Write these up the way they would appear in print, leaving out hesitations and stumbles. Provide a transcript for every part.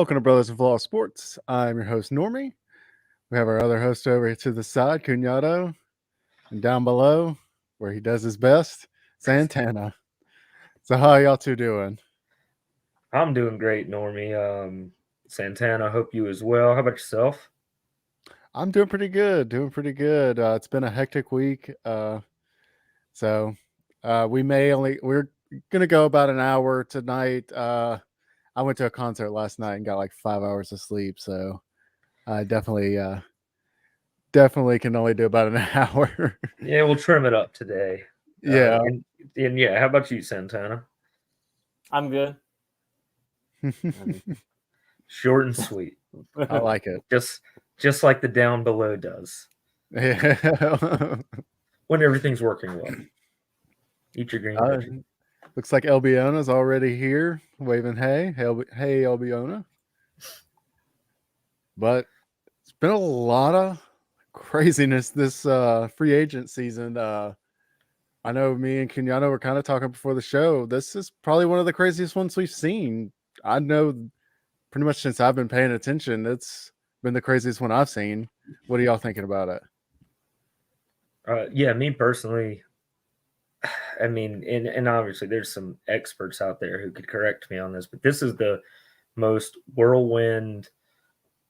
Welcome to Brothers-In-Flaw Sports. I'm your host, Normie. We have our other host over to the side, Cunyato, and down below, where he does his best, Santana. So how are y'all two doing? I'm doing great, Normie. Santana, I hope you as well. How about yourself? I'm doing pretty good. It's been a hectic week. So we're going to go about an hour tonight. I went to a concert last night and got like 5 hours of sleep. So I definitely can only do about an hour. Yeah, we'll trim it up today. Yeah. And yeah, how about you, Santana? I'm good. Short and sweet, I like it. just like the down below does Yeah. when everything's working well. Eat your green veggie. Looks like Albiona's already here, waving hey. Hey, Albiona. But it's been a lot of craziness this free agent season. I know me and Kenyatta were kind of talking before the show. This is probably one of the craziest ones we've seen. I know pretty much since I've been paying attention, it's been the craziest one I've seen. What are y'all thinking about it? Yeah, me personally, I mean, and obviously there's some experts out there who could correct me on this, but this is the most whirlwind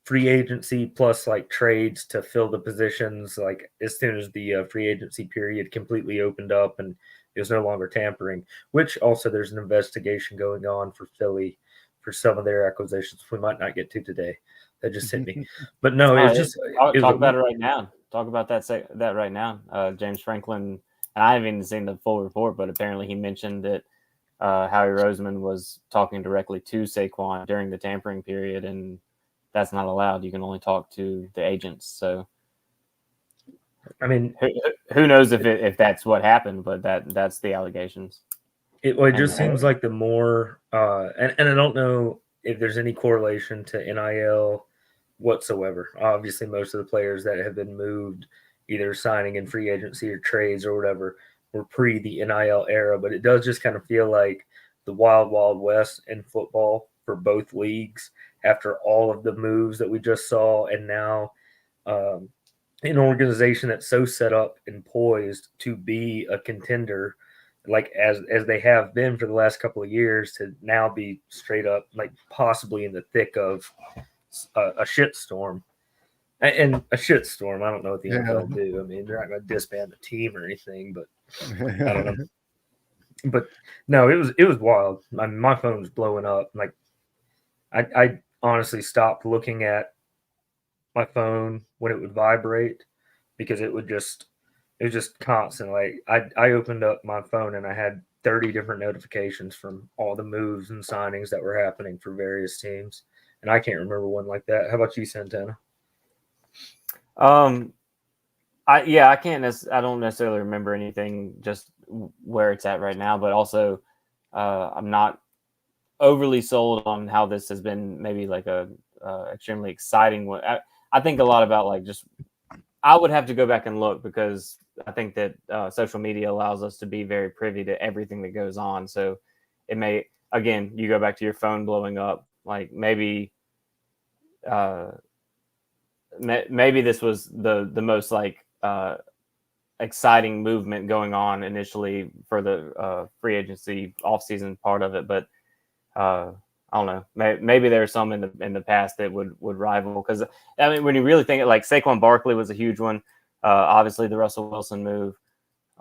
free agency plus like trades to fill the positions like as soon as the free agency period completely opened up and it was no longer tampering, which also there's an investigation going on for Philly for some of their acquisitions we might not get to today. That just hit me. But no, it's just talk about it right now. Talk about that right now. James Franklin, and I haven't even seen the full report, but apparently he mentioned that Howie Roseman was talking directly to Saquon during the tampering period, and that's not allowed. You can only talk to the agents. So, I mean, who knows if that's what happened, but that's the allegations. It just seems like the more, and I don't know if there's any correlation to NIL whatsoever. Obviously, most of the players that have been moved, either signing in free agency or trades or whatever, were pre the NIL era. But it does just kind of feel like the wild, wild west in football for both leagues after all of the moves that we just saw, and now an organization that's so set up and poised to be a contender like as they have been for the last couple of years to now be straight up like possibly in the thick of a shit storm. And a shit storm, I don't know what the NFL do. I mean, they're not going to disband the team or anything, but I don't know. But no, it was wild. My phone was blowing up. Like I honestly stopped looking at my phone when it would vibrate because it was just constant. Like I opened up my phone and I had 30 different notifications from all the moves and signings that were happening for various teams. And I can't remember one like that. How about you, Santana? I can't. I don't necessarily remember anything just where it's at right now, but also I'm not overly sold on how this has been. Maybe like a extremely exciting one. I think a lot about like just. I would have to go back and look because I think that social media allows us to be very privy to everything that goes on. So it may, again, you go back to your phone blowing up, like maybe this was the most like exciting movement going on initially for the free agency offseason part of it. But I don't know. Maybe there's some in the past that would rival because I mean when you really think it, like Saquon Barkley was a huge one. Obviously the Russell Wilson move.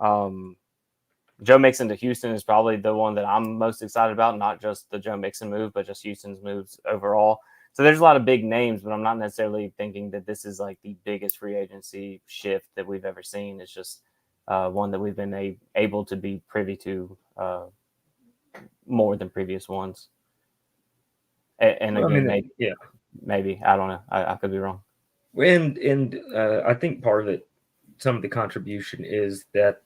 Joe Mixon to Houston is probably the one that I'm most excited about. Not just the Joe Mixon move, but just Houston's moves overall. So there's a lot of big names, but I'm not necessarily thinking that this is like the biggest free agency shift that we've ever seen. It's just one that we've been able to be privy to more than previous ones. And again, I mean, maybe I don't know. I could be wrong. And I think part of it, some of the contribution is that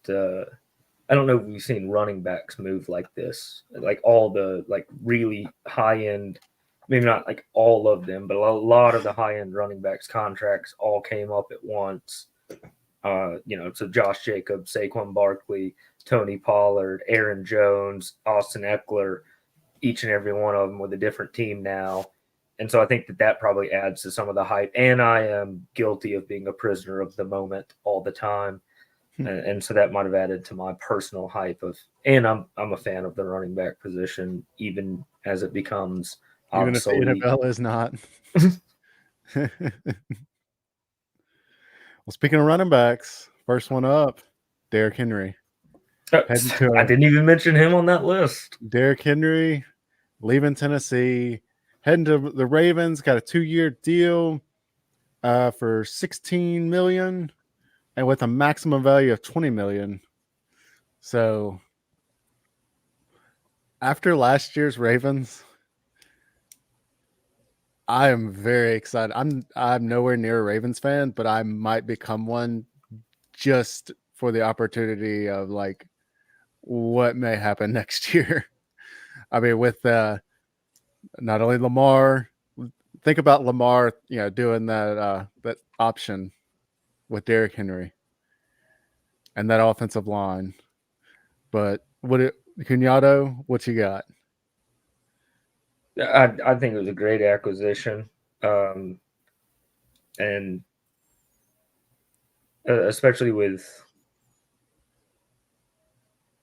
I don't know if we've seen running backs move like this, like all the like really high end, maybe not like all of them, but a lot of the high end running backs contracts all came up at once. So Josh Jacobs, Saquon Barkley, Tony Pollard, Aaron Jones, Austin Eckler, each and every one of them with a different team now. And so I think that probably adds to some of the hype. And I am guilty of being a prisoner of the moment all the time. And so that might have added to my personal hype of, and I'm a fan of the running back position, even as it becomes Even if the obsolete. NFL is not. Well, speaking of running backs, first one up, Derrick Henry. I didn't even mention him on that list. Derrick Henry leaving Tennessee, heading to the Ravens, got a 2-year deal for $16 million and with a maximum value of $20 million. So after last year's Ravens, I am very excited. I'm nowhere near a Ravens fan, but I might become one just for the opportunity of like what may happen next year. I mean, with not only Lamar, think about Lamar, doing that option with Derrick Henry and that offensive line. But Cunado, what you got? I think it was a great acquisition, and especially with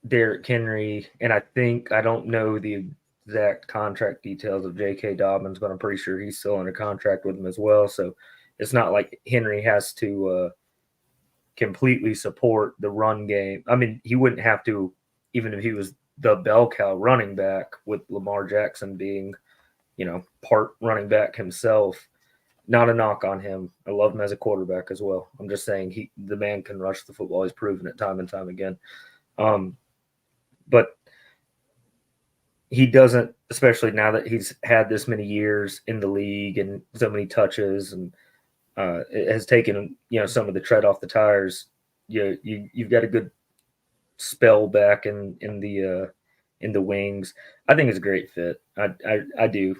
Derrick Henry, and I don't know the exact contract details of J.K. Dobbins, but I'm pretty sure he's still under contract with him as well. So it's not like Henry has to completely support the run game. I mean, he wouldn't have to, even if he was the bell cow running back, with Lamar Jackson being, part running back himself. Not a knock on him. I love him as a quarterback as well. I'm just saying the man can rush the football. He's proven it time and time again. But he doesn't, especially now that he's had this many years in the league and so many touches, and it has taken some of the tread off the tires. You've got a good spell back in the wings. I think it's a great fit. I do,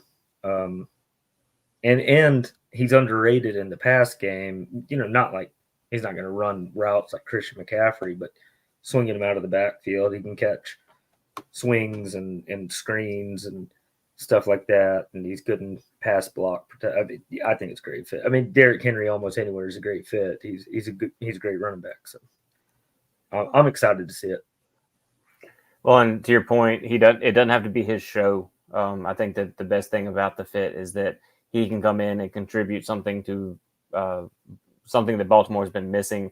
and he's underrated in the pass game. Not like he's not going to run routes like Christian McCaffrey, but swinging him out of the backfield, he can catch swings and screens and stuff like that, and he's good in pass block. I think it's a great fit. I mean, Derrick Henry almost anywhere is a great fit. He's a great running back. So I'm excited to see it. Well, and to your point, it doesn't have to be his show. I think that the best thing about the fit is that he can come in and contribute something to something that Baltimore has been missing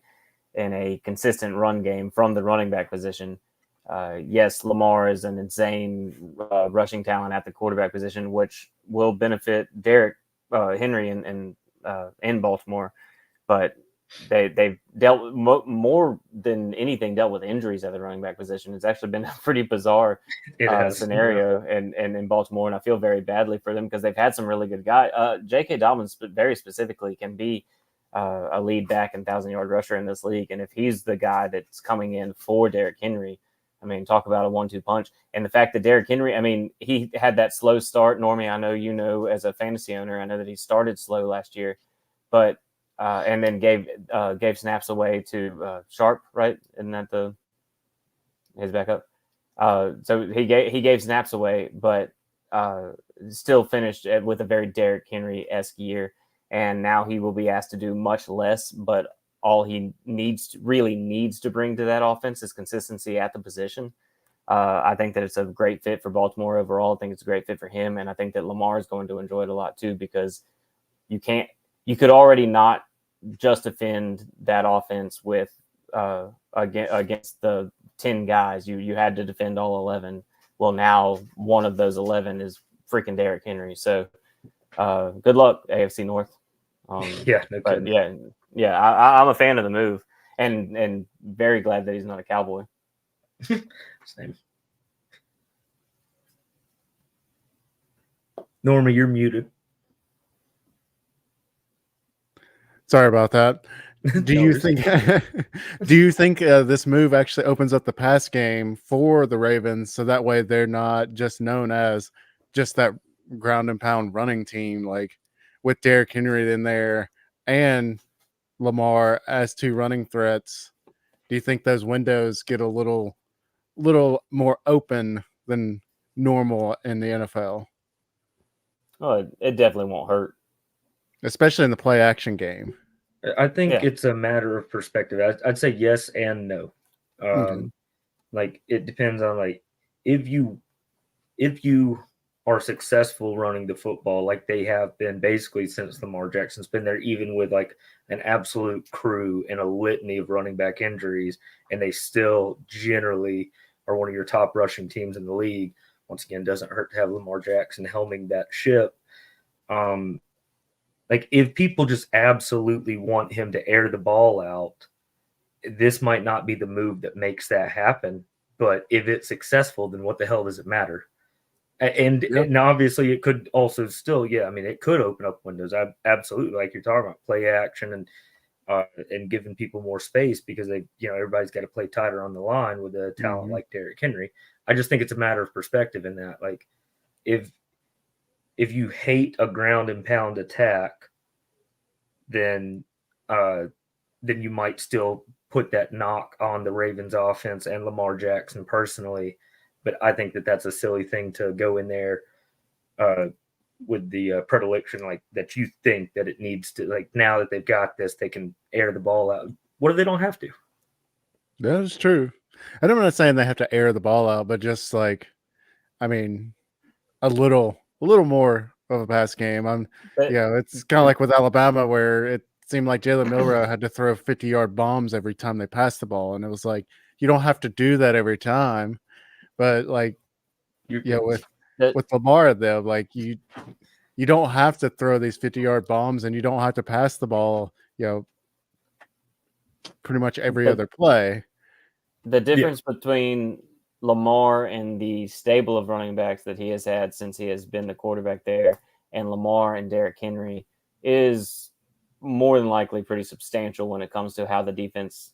in a consistent run game from the running back position. Yes, Lamar is an insane rushing talent at the quarterback position, which will benefit Derrick Henry in Baltimore. But they've dealt more than anything dealt with injuries at the running back position. It's actually been a pretty bizarre scenario in Baltimore, and I feel very badly for them because they've had some really good guys. J.K. Dobbins very specifically can be a lead back and 1,000-yard rusher in this league, and if he's the guy that's coming in for Derrick Henry, I mean, talk about a 1-2 punch. And the fact that Derrick Henry, I mean, he had that slow start. Normie, I know as a fantasy owner, I know that he started slow last year, but and then gave snaps away to Sharp, right? Isn't that his backup? So he gave snaps away, but still finished with a very Derrick Henry-esque year. And now he will be asked to do much less, but all he really needs to bring to that offense is consistency at the position. I think that it's a great fit for Baltimore overall. I think it's a great fit for him, and I think that Lamar is going to enjoy it a lot too, because you could already not just defend that offense with against the 10 guys. You had to defend all 11. Well, now one of those 11 is freaking Derrick Henry. So good luck, AFC North. Yeah, no but kidding. Yeah, I'm a fan of the move, and very glad that he's not a Cowboy. Same. Norma, you're muted. Sorry about that. Do you think this move actually opens up the pass game for the Ravens, so that way they're not just known as just that ground and pound running team, like with Derrick Henry in there and Lamar as two running threats? Do you think those windows get a little more open than normal in the NFL? Well, it definitely won't hurt. especially in the play action game. I think Yeah. it's a matter of perspective. I'd say yes and no. Okay. Like it depends on like if you are successful running the football like they have been basically since Lamar Jackson's been there, even with like an absolute crew and a litany of running back injuries, and they still generally are one of your top rushing teams in the league. Once again, doesn't hurt to have Lamar Jackson helming that ship. Like if people just absolutely want him to air the ball out, this might not be the move that makes that happen. But if it's successful, then what the hell does it matter? And obviously it could also still, yeah, I mean, it could open up windows. Absolutely, like you're talking about play action and giving people more space because everybody's got to play tighter on the line with a talent like Derrick Henry. I just think it's a matter of perspective in that, like, if you hate a ground and pound attack, then you might still put that knock on the Ravens offense and Lamar Jackson personally. But I think that that's a silly thing to go in there with the predilection like that you think that it needs to, like, now that they've got this, they can air the ball out. What if they don't have to? That is true. And I'm not saying they have to air the ball out, but just like, I mean, a little more of a pass game. It's kind of like with Alabama where it seemed like Jalen Milrow had to throw 50-yard bombs every time they passed the ball, and it was like you don't have to do that every time, but like with Lamar though, like you don't have to throw these 50-yard bombs, and you don't have to pass the ball, pretty much every other play. The difference between Lamar and the stable of running backs that he has had since he has been the quarterback there, and Lamar and Derrick Henry, is more than likely pretty substantial when it comes to how the defense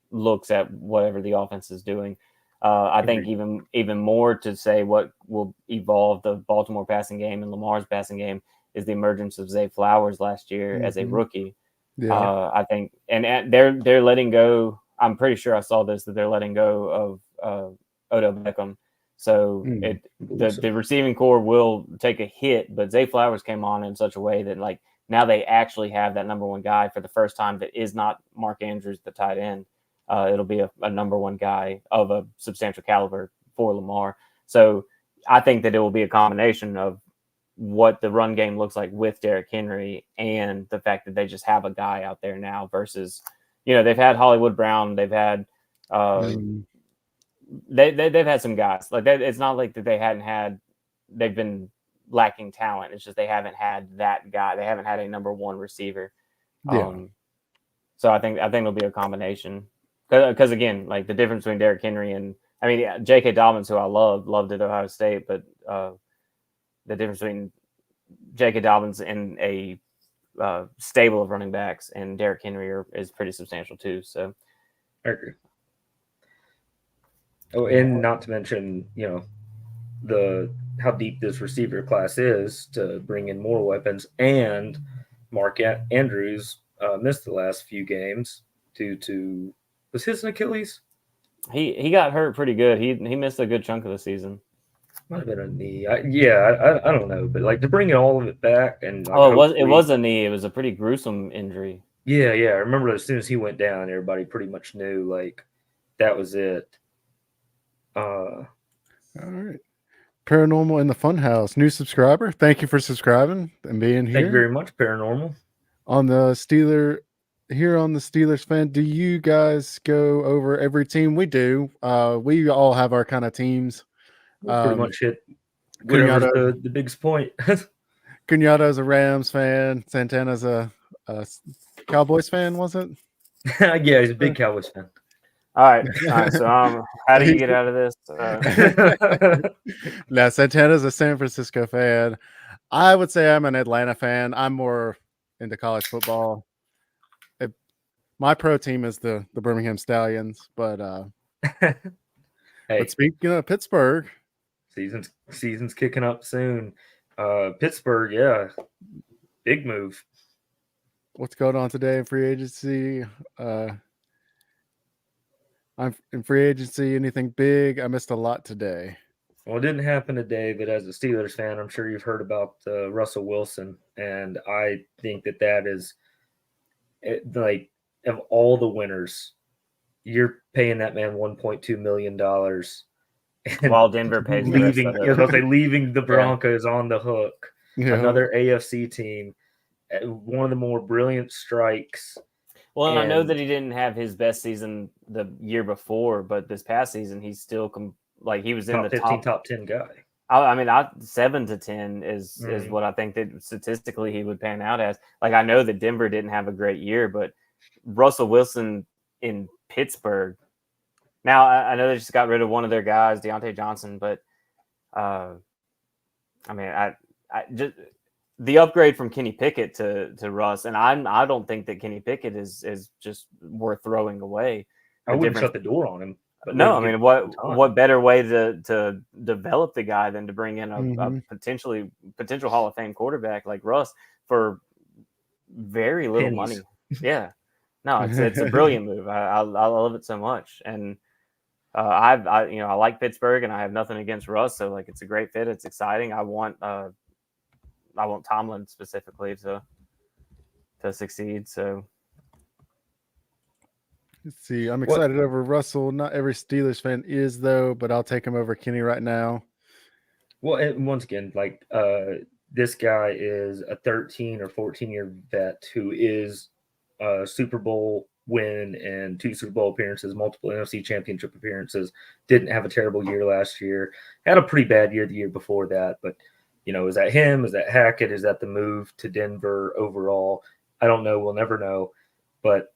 looks at whatever the offense is doing. I think even more to say what will evolve the Baltimore passing game and Lamar's passing game is the emergence of Zay Flowers last year as a rookie. Yeah. I think, and they're letting go. I'm pretty sure I saw this, that they're letting go of Odell Beckham. So the receiving core will take a hit, but Zay Flowers came on in such a way that like now they actually have that number one guy for the first time that is not Mark Andrews, the tight end. It'll be a number one guy of a substantial caliber for Lamar. So I think that it will be a combination of what the run game looks like with Derrick Henry and the fact that they just have a guy out there now versus, they've had Hollywood Brown, they've had they've had some guys like that. It's not like that they've been lacking talent. It's just they haven't had that guy. They haven't had a number one receiver. So I think it'll be a combination because again, like the difference between Derrick Henry and J.K. Dobbins, who I loved at Ohio State, but the difference between J.K. Dobbins and a stable of running backs and Derrick Henry is pretty substantial too. So I agree. Oh, and not to mention, how deep this receiver class is to bring in more weapons. And Mark Andrews missed the last few games due to, was his an Achilles? He got hurt pretty good. He missed a good chunk of the season. Might have been a knee. I don't know, but like to bring all of it back and it was a knee. It was a pretty gruesome injury. Yeah. I remember as soon as he went down, everybody pretty much knew like that was it. All right. Paranormal in the Funhouse, new subscriber. Thank you for subscribing and being here. Thank you very much, Paranormal. On the Steelers fan, do you guys go over every team? We do. We all have our kind of teams. We'll pretty much hit whatever's the biggest point. Cunato's a Rams fan. Santana's a Cowboys fan, was it? Yeah, he's a big Cowboys fan. All right. So, how do you get out of this? Now, Santana's a San Francisco fan. I would say I'm an Atlanta fan. I'm more into college football. My pro team is the Birmingham Stallions, but hey, but speaking of Pittsburgh, season's kicking up soon. Pittsburgh, yeah, big move. What's going on today in free agency? I'm in free agency. Anything big? I missed a lot today. Well, it didn't happen today, but as a Steelers fan, I'm sure you've heard about Russell Wilson, and I think that is like of all the winners, you're paying that man $1.2 million and While Denver pays the rest of leaving. I was it. gonna say leaving the Broncos on the hook. Yeah. Another AFC team, one of the more brilliant strikes. Well, I know And- that he didn't have his best season the year before, but this past season he's still he was in top the 15, top 10 guy. I mean, 7 to 10 is what I think that statistically he would pan out as. Like, I know that Denver didn't have a great year, but Russell Wilson in Pittsburgh. Now, I know they just got rid of one of their guys, Deontay Johnson, but I mean, I just the upgrade from Kenny Pickett to Russ, and I don't think that Kenny Pickett is just worth throwing away. I wouldn't shut the door on him. But No, I mean, what better way to develop the guy than to bring in a potential Hall of Fame quarterback like Russ for very little money? Yeah, no, it's a brilliant move. I love it so much, and I like Pittsburgh, and I have nothing against Russ, so like it's a great fit. It's exciting. I want Tomlin specifically to succeed. So. Let's see. I'm excited over Russell. Not every Steelers fan is, though, but I'll take him over Kenny right now. Well, and once again, like this guy is a 13 or 14-year vet who is a Super Bowl win and 2 Super Bowl appearances, multiple NFC championship appearances. Didn't have a terrible year last year. Had a pretty bad year the year before that. But, is that him? Is that Hackett? Is that the move to Denver overall? I don't know. We'll never know. But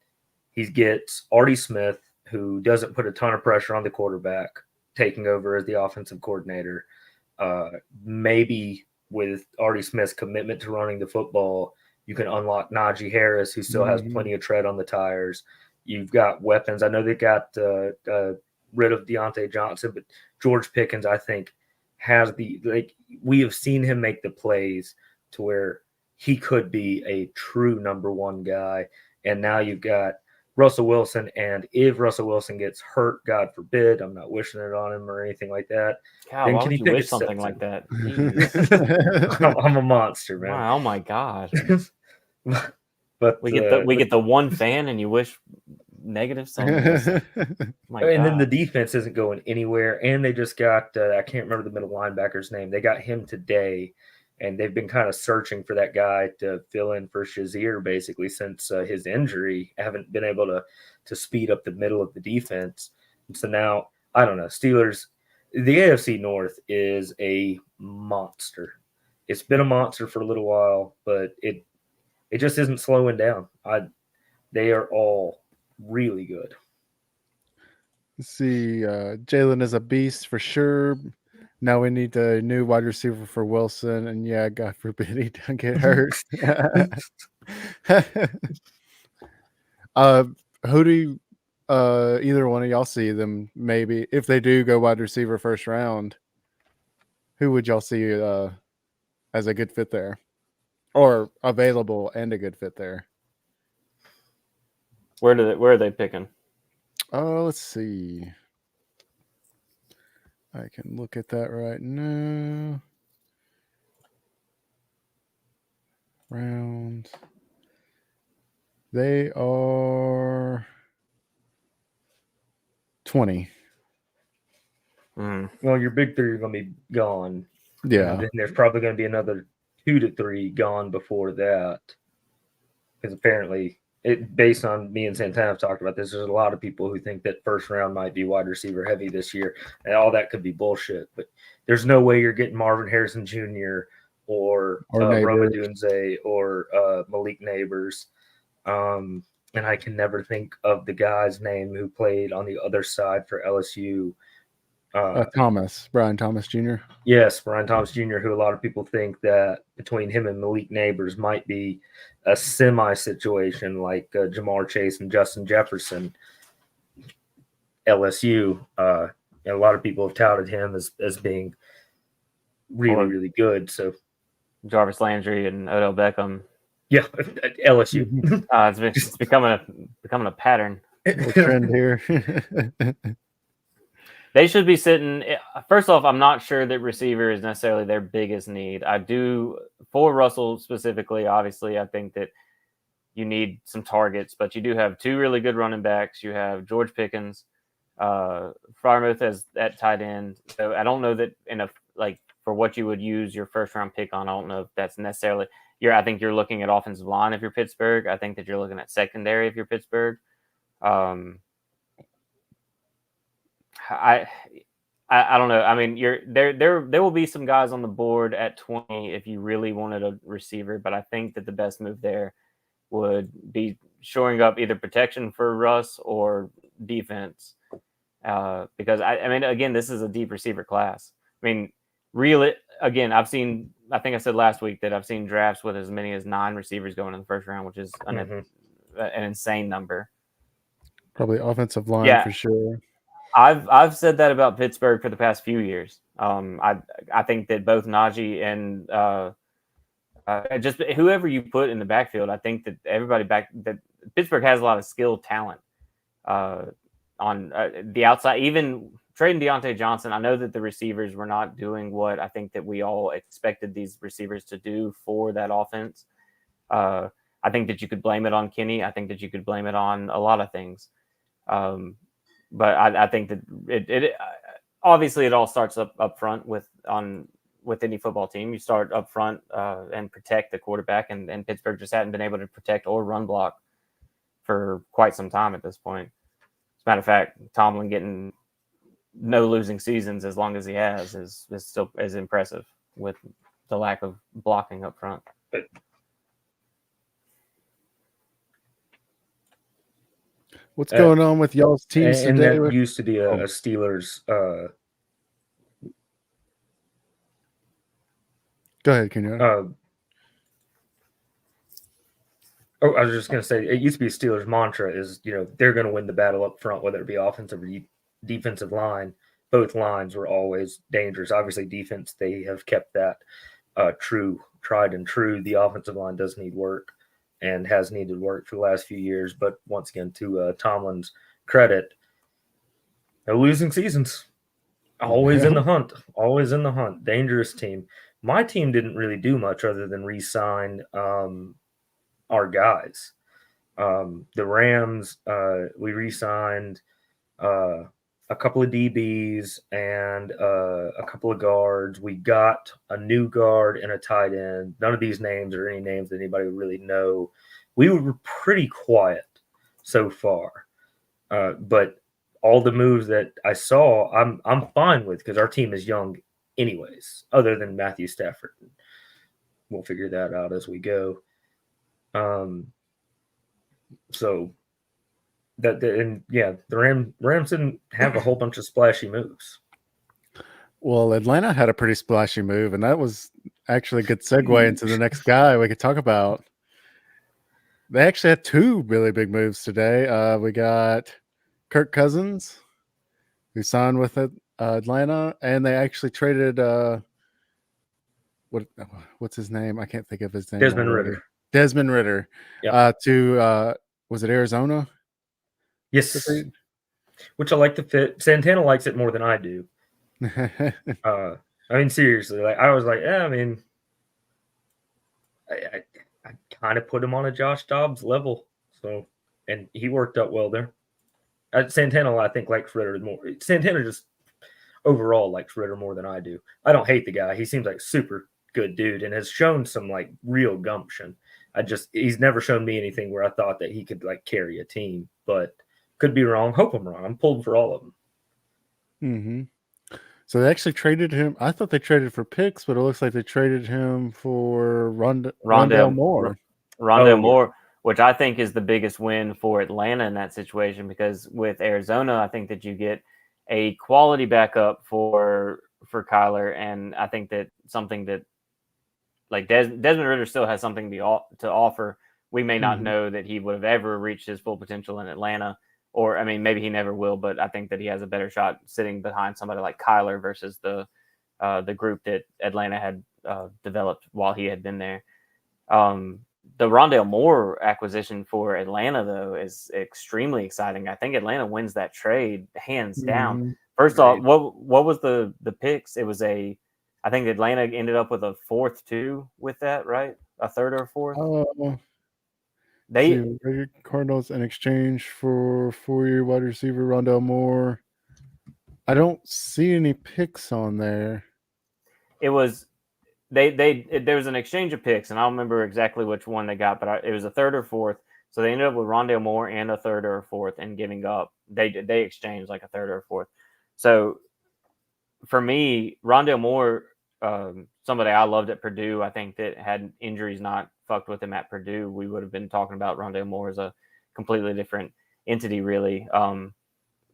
he gets Artie Smith, who doesn't put a ton of pressure on the quarterback, taking over as the offensive coordinator. Maybe with Artie Smith's commitment to running the football, you can unlock Najee Harris, who still has plenty of tread on the tires. You've got weapons. I know they got rid of Deontay Johnson, but George Pickens, I think, has we have seen him make the plays to where he could be a true number one guy. And now you've got Russell Wilson, and if Russell Wilson gets hurt, God forbid, I'm not wishing it on him or anything like that. God, why would you wish something like that? I'm a monster, man. Wow, oh my God. But we get the one fan, and you wish negative something. And then the defense isn't going anywhere, and they just got I can't remember the middle linebacker's name. They got him today. And they've been kind of searching for that guy to fill in for Shazier basically since his injury. Haven't been able to speed up the middle of the defense. And so now, I don't know, Steelers, the AFC North is a monster. It's been a monster for a little while, but it just isn't slowing down. They are all really good. Let's see. Jalen is a beast for sure. Now we need a new wide receiver for Wilson, and yeah, God forbid he don't get hurt. Who do you, either one of y'all see them? Maybe if they do go wide receiver first round, who would y'all see as a good fit there, or available and a good fit there? Where are they picking? Oh, let's see. I can look at that right now. Round. They are 20. Well, your big 3 are going to be gone. Yeah. And then there's probably going to be another 2 to 3 gone before that. Because apparently, based on me and Santana have talked about this, there's a lot of people who think that first round might be wide receiver heavy this year, and all that could be bullshit. But there's no way you're getting Marvin Harrison Jr. or Roma Dunze or Malik Neighbors. And I can never think of the guy's name who played on the other side for LSU. Brian Thomas Jr. Yes, Brian Thomas Jr., who a lot of people think that between him and Malik Neighbors might be a semi-situation like Jamar Chase and Justin Jefferson, LSU. And a lot of people have touted him as being really, really good. So Jarvis Landry and Odell Beckham. Yeah, LSU. It's becoming a pattern. Trend here. They should be sitting. First off, I'm not sure that receiver is necessarily their biggest need. I do, for Russell specifically, obviously, I think that you need some targets, but you do have two really good running backs. You have George Pickens, Freiermuth as at tight end. So I don't know that for what you would use your first round pick on, I don't know if that's necessarily I think you're looking at offensive line if you're Pittsburgh. I think that you're looking at secondary if you're Pittsburgh. I don't know. I mean, there will be some guys on the board at 20 if you really wanted a receiver, but I think that the best move there would be shoring up either protection for Russ or defense. Because I mean, again, this is a deep receiver class. I mean, again, I think I said last week that I've seen drafts with as many as 9 receivers going in the first round, which is an insane number. Probably offensive line for sure. I've said that about Pittsburgh for the past few years. I think that both Najee and just whoever you put in the backfield, I think that that Pittsburgh has a lot of skilled talent on the outside. Even trading Deontay Johnson, I know that the receivers were not doing what I think that we all expected these receivers to do for that offense. I think that you could blame it on Kenny. I think that you could blame it on a lot of things. But I think that it obviously it all starts up front with any football team. You start up front and protect the quarterback, and Pittsburgh just hadn't been able to protect or run block for quite some time at this point. As a matter of fact, Tomlin getting no losing seasons as long as he has is still as impressive with the lack of blocking up front. What's going on with y'all's teams and today? that used to be a Steelers. Go ahead, Kenyon. I was just going to say, it used to be a Steelers mantra is, they're going to win the battle up front, whether it be offensive or defensive line. Both lines were always dangerous. Obviously, defense, they have kept that tried and true. The offensive line does need work and has needed work for the last few years. But once again, to Tomlin's credit, no losing seasons. Always in the hunt. Always in the hunt. Dangerous team. My team didn't really do much other than re-sign our guys. The Rams, we re-signed a couple of DBs and a couple of guards. We got a new guard and a tight end. None of these names are any names that anybody would really know. We were pretty quiet so far, but all the moves that I saw, I'm fine with because our team is young, anyways. Other than Matthew Stafford, we'll figure that out as we go. So. The Rams didn't have a whole bunch of splashy moves. Well, Atlanta had a pretty splashy move, and that was actually a good segue into the next guy we could talk about. They actually had 2 really big moves today. We got Kirk Cousins, who signed with Atlanta, and they actually traded what's his name? I can't think of his name. Desmond Ridder. Yep. To was it Arizona? Yes, which I like the fit. Santana likes it more than I do. I mean, seriously, I was like, I mean, I kind of put him on a Josh Dobbs level, so and he worked out well there. Santana, I think, likes Ridder more. Santana just overall likes Ridder more than I do. I don't hate the guy; he seems like super good dude and has shown some real gumption. He's never shown me anything where I thought that he could carry a team, but. Could be wrong. Hope I'm wrong. I'm pulling for all of them. Mm-hmm. So they actually traded him. I thought they traded for picks, but it looks like they traded him for Rondale Moore. Rondale Moore, which I think is the biggest win for Atlanta in that situation, because with Arizona, I think that you get a quality backup for Kyler, and I think that something that Desmond Ridder still has something to offer. We may not know that he would have ever reached his full potential in Atlanta. Or, I mean, maybe he never will, but I think that he has a better shot sitting behind somebody like Kyler versus the group that Atlanta had developed while he had been there. The Rondale Moore acquisition for Atlanta, though, is extremely exciting. I think Atlanta wins that trade hands down First off, Agreed. what was the picks? It was I think Atlanta ended up with a fourth too with that, right? A third or a fourth. Oh, They see, Cardinals in exchange for 4-year wide receiver Rondell Moore. I don't see any picks on there. it was there was an exchange of picks, and I don't remember exactly which one they got, but it was a third or fourth. So they ended up with Rondale Moore and a third or a fourth, and giving up. They exchanged like a third or a fourth. So for me, Rondale Moore, somebody I loved at Purdue. I think that had injuries not fucked with him at Purdue, we would have been talking about Rondale Moore as a completely different entity, really.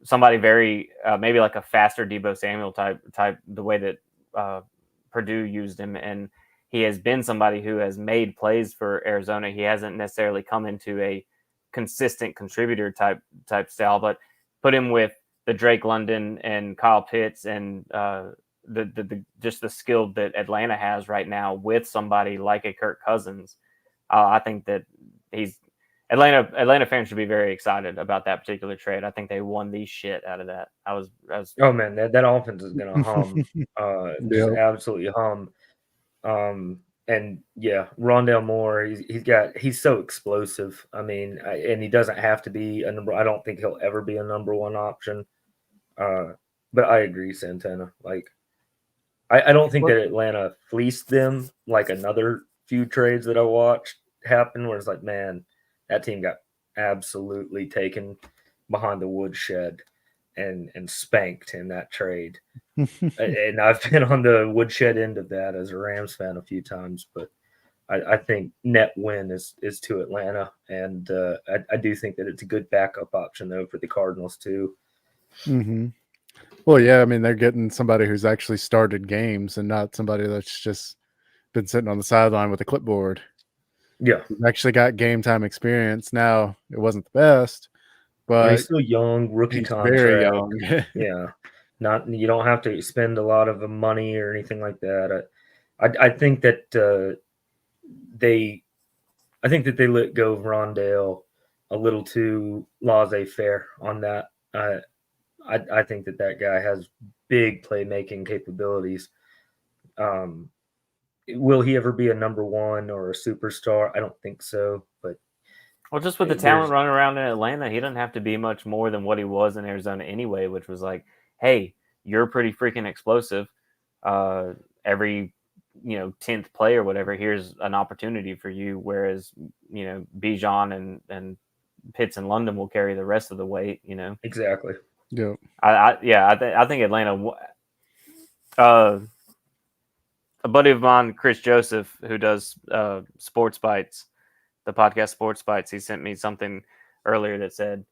Somebody very maybe like a faster Debo Samuel type, the way that Purdue used him, and he has been somebody who has made plays for Arizona. He hasn't necessarily come into a consistent contributor type style, but put him with the Drake London and Kyle Pitts and the just the skill that Atlanta has right now with somebody like a Kirk Cousins. I think that Atlanta fans should be very excited about that particular trade. I think they won the shit out of that. I was Oh man, that offense is gonna hum, just Yep. absolutely hum. And yeah, Rondale Moore, he's so explosive. I mean, and he doesn't have to be a number. I don't think he'll ever be a number one option. But I agree, Santana. Like, I don't think that Atlanta fleeced them like another few trades that I watched happen, where it's like, man, that team got absolutely taken behind the woodshed and spanked in that trade. And I've been on the woodshed end of that as a Rams fan a few times, but I think net win is to Atlanta, and I do think that it's a good backup option though for the Cardinals too. Mm-hmm. Well, yeah, I mean they're getting somebody who's actually started games and not somebody that's just been sitting on the sideline with a clipboard. Yeah, He's actually got game time experience. Now it wasn't the best, and but he's still young, rookie he's very contract. young. Yeah, not you don't have to spend a lot of money or anything like that. I think that they I think that they let go of Rondale a little too laissez-faire on that. I think that guy has big playmaking capabilities. Um, will he ever be a number one or a superstar? I don't think so. But well, just with the talent running around in Atlanta, he doesn't have to be much more than what he was in Arizona anyway, which was like, hey, you're pretty freaking explosive. Every 10th play or whatever, here's an opportunity for you. Whereas Bijan and Pitts and London will carry the rest of the weight. Exactly. Yep. I think Atlanta. A buddy of mine, Chris Joseph, who does Sports Bites, the podcast Sports Bites, he sent me something earlier that said,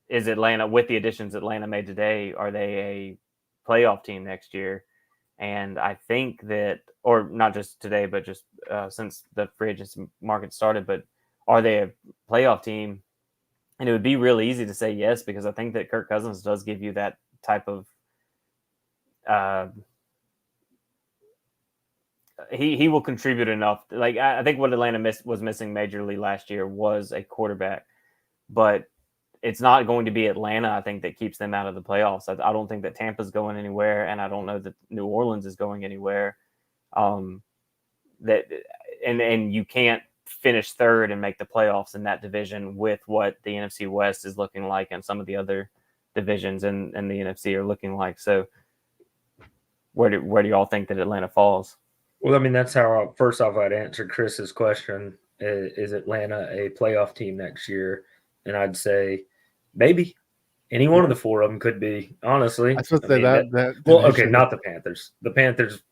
"Is Atlanta, with the additions Atlanta made today, are they a playoff team next year?" And I think that, or not just today, but just since the free agency market started, but are they a playoff team? And it would be really easy to say yes, because I think that Kirk Cousins does give you that type of he will contribute enough. Like I think what Atlanta was missing majorly last year was a quarterback, but it's not going to be Atlanta, I think, that keeps them out of the playoffs. I don't think that Tampa's going anywhere, and I don't know that New Orleans is going anywhere. That and you can't finish third and make the playoffs in that division with what the NFC West is looking like and some of the other divisions in the NFC are looking like. So where do y'all think that Atlanta falls? Well, I mean, that's how first off I'd answer Chris's question: is Atlanta a playoff team next year? And I'd say maybe any one of the four of them could be. Honestly, I suppose mean, that well, okay, division, not the Panthers. The Panthers,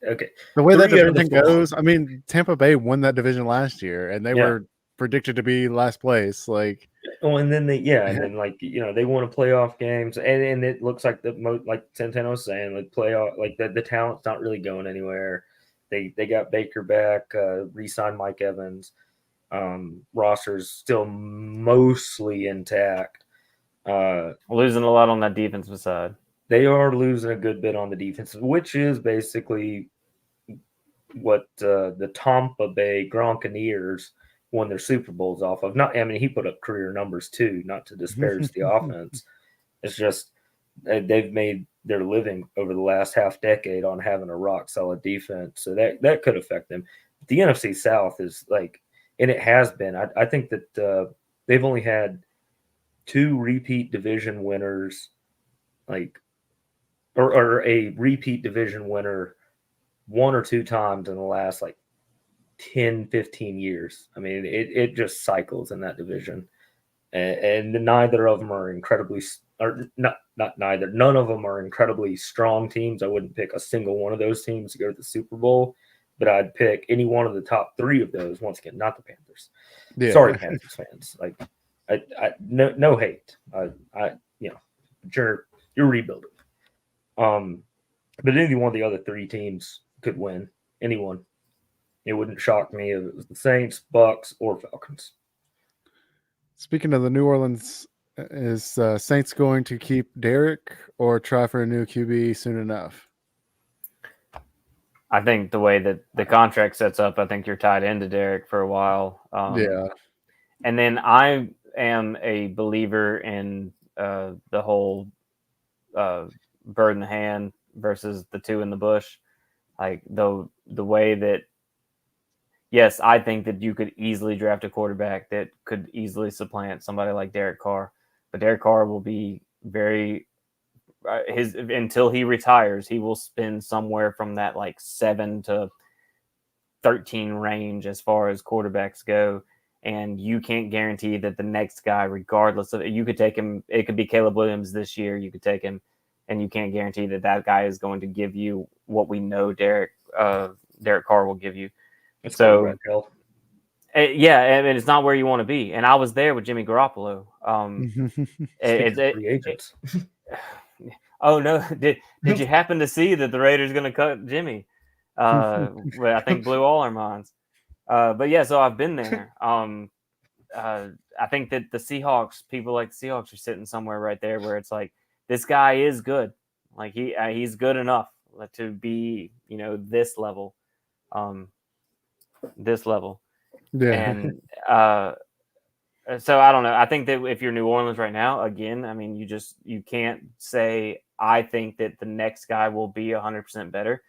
okay. the way that 3 out of the division 4. goes. I mean, Tampa Bay won that division last year, and they Yeah. were predicted to be last place. Like, Oh, and then and then like they won a playoff games, and it looks like like Santana was saying, like playoff, like the talent's not really going anywhere. They got Baker back, re-signed Mike Evans. Roster's still mostly intact. Losing a lot on that defensive side. They are losing a good bit on the defense, which is basically what the Tampa Bay Gronkaneers won their Super Bowls off of. Not, I mean, he put up career numbers too, not to disparage the offense. It's just they've made their living over the last half decade on having a rock solid defense. So that could affect them. The NFC South is like, and it has been. I think that they've only had 2 repeat division winners, like, or a repeat division winner 1 or 2 times in the last like 10, 15 years. I mean, it just cycles in that division. And neither of them are incredibly, or not neither. None of them are incredibly strong teams. I wouldn't pick a single one of those teams to go to the Super Bowl, but I'd pick any one of the top 3 of those. Once again, not the Panthers. Yeah. Sorry, Panthers fans. Like, no hate. You're rebuilding. But any one of the other 3 teams could win. Anyone. It wouldn't shock me if it was the Saints, Bucks, or Falcons. Speaking of the New Orleans, is Saints going to keep Derek or try for a new QB soon enough? I think the way that the contract sets up, I think you're tied into Derek for a while. Yeah. And then I am a believer in the whole bird in the hand versus the 2 in the bush. Like the way that, yes, I think that you could easily draft a quarterback that could easily supplant somebody like Derek Carr, but Derek Carr will be very until he retires, he will spend somewhere from that like 7 to 13 range as far as quarterbacks go. And you can't guarantee that the next guy, regardless of, you could take him, it could be Caleb Williams this year, you could take him, and you can't guarantee that that guy is going to give you what we know Derek Carr will give you. It's so, yeah, and it's not where you want to be. And I was there with Jimmy Garoppolo. Free agents. Oh no! Did you happen to see that the Raiders going to cut Jimmy? Well, I think blew all our minds. But yeah, so I've been there. I think that the Seahawks, people like the Seahawks, are sitting somewhere right there where it's like, this guy is good. Like he's good enough to be, this level. Yeah. And so I don't know. I think that if you're New Orleans right now, again, I mean, you can't say, I think that the next guy will be 100% better.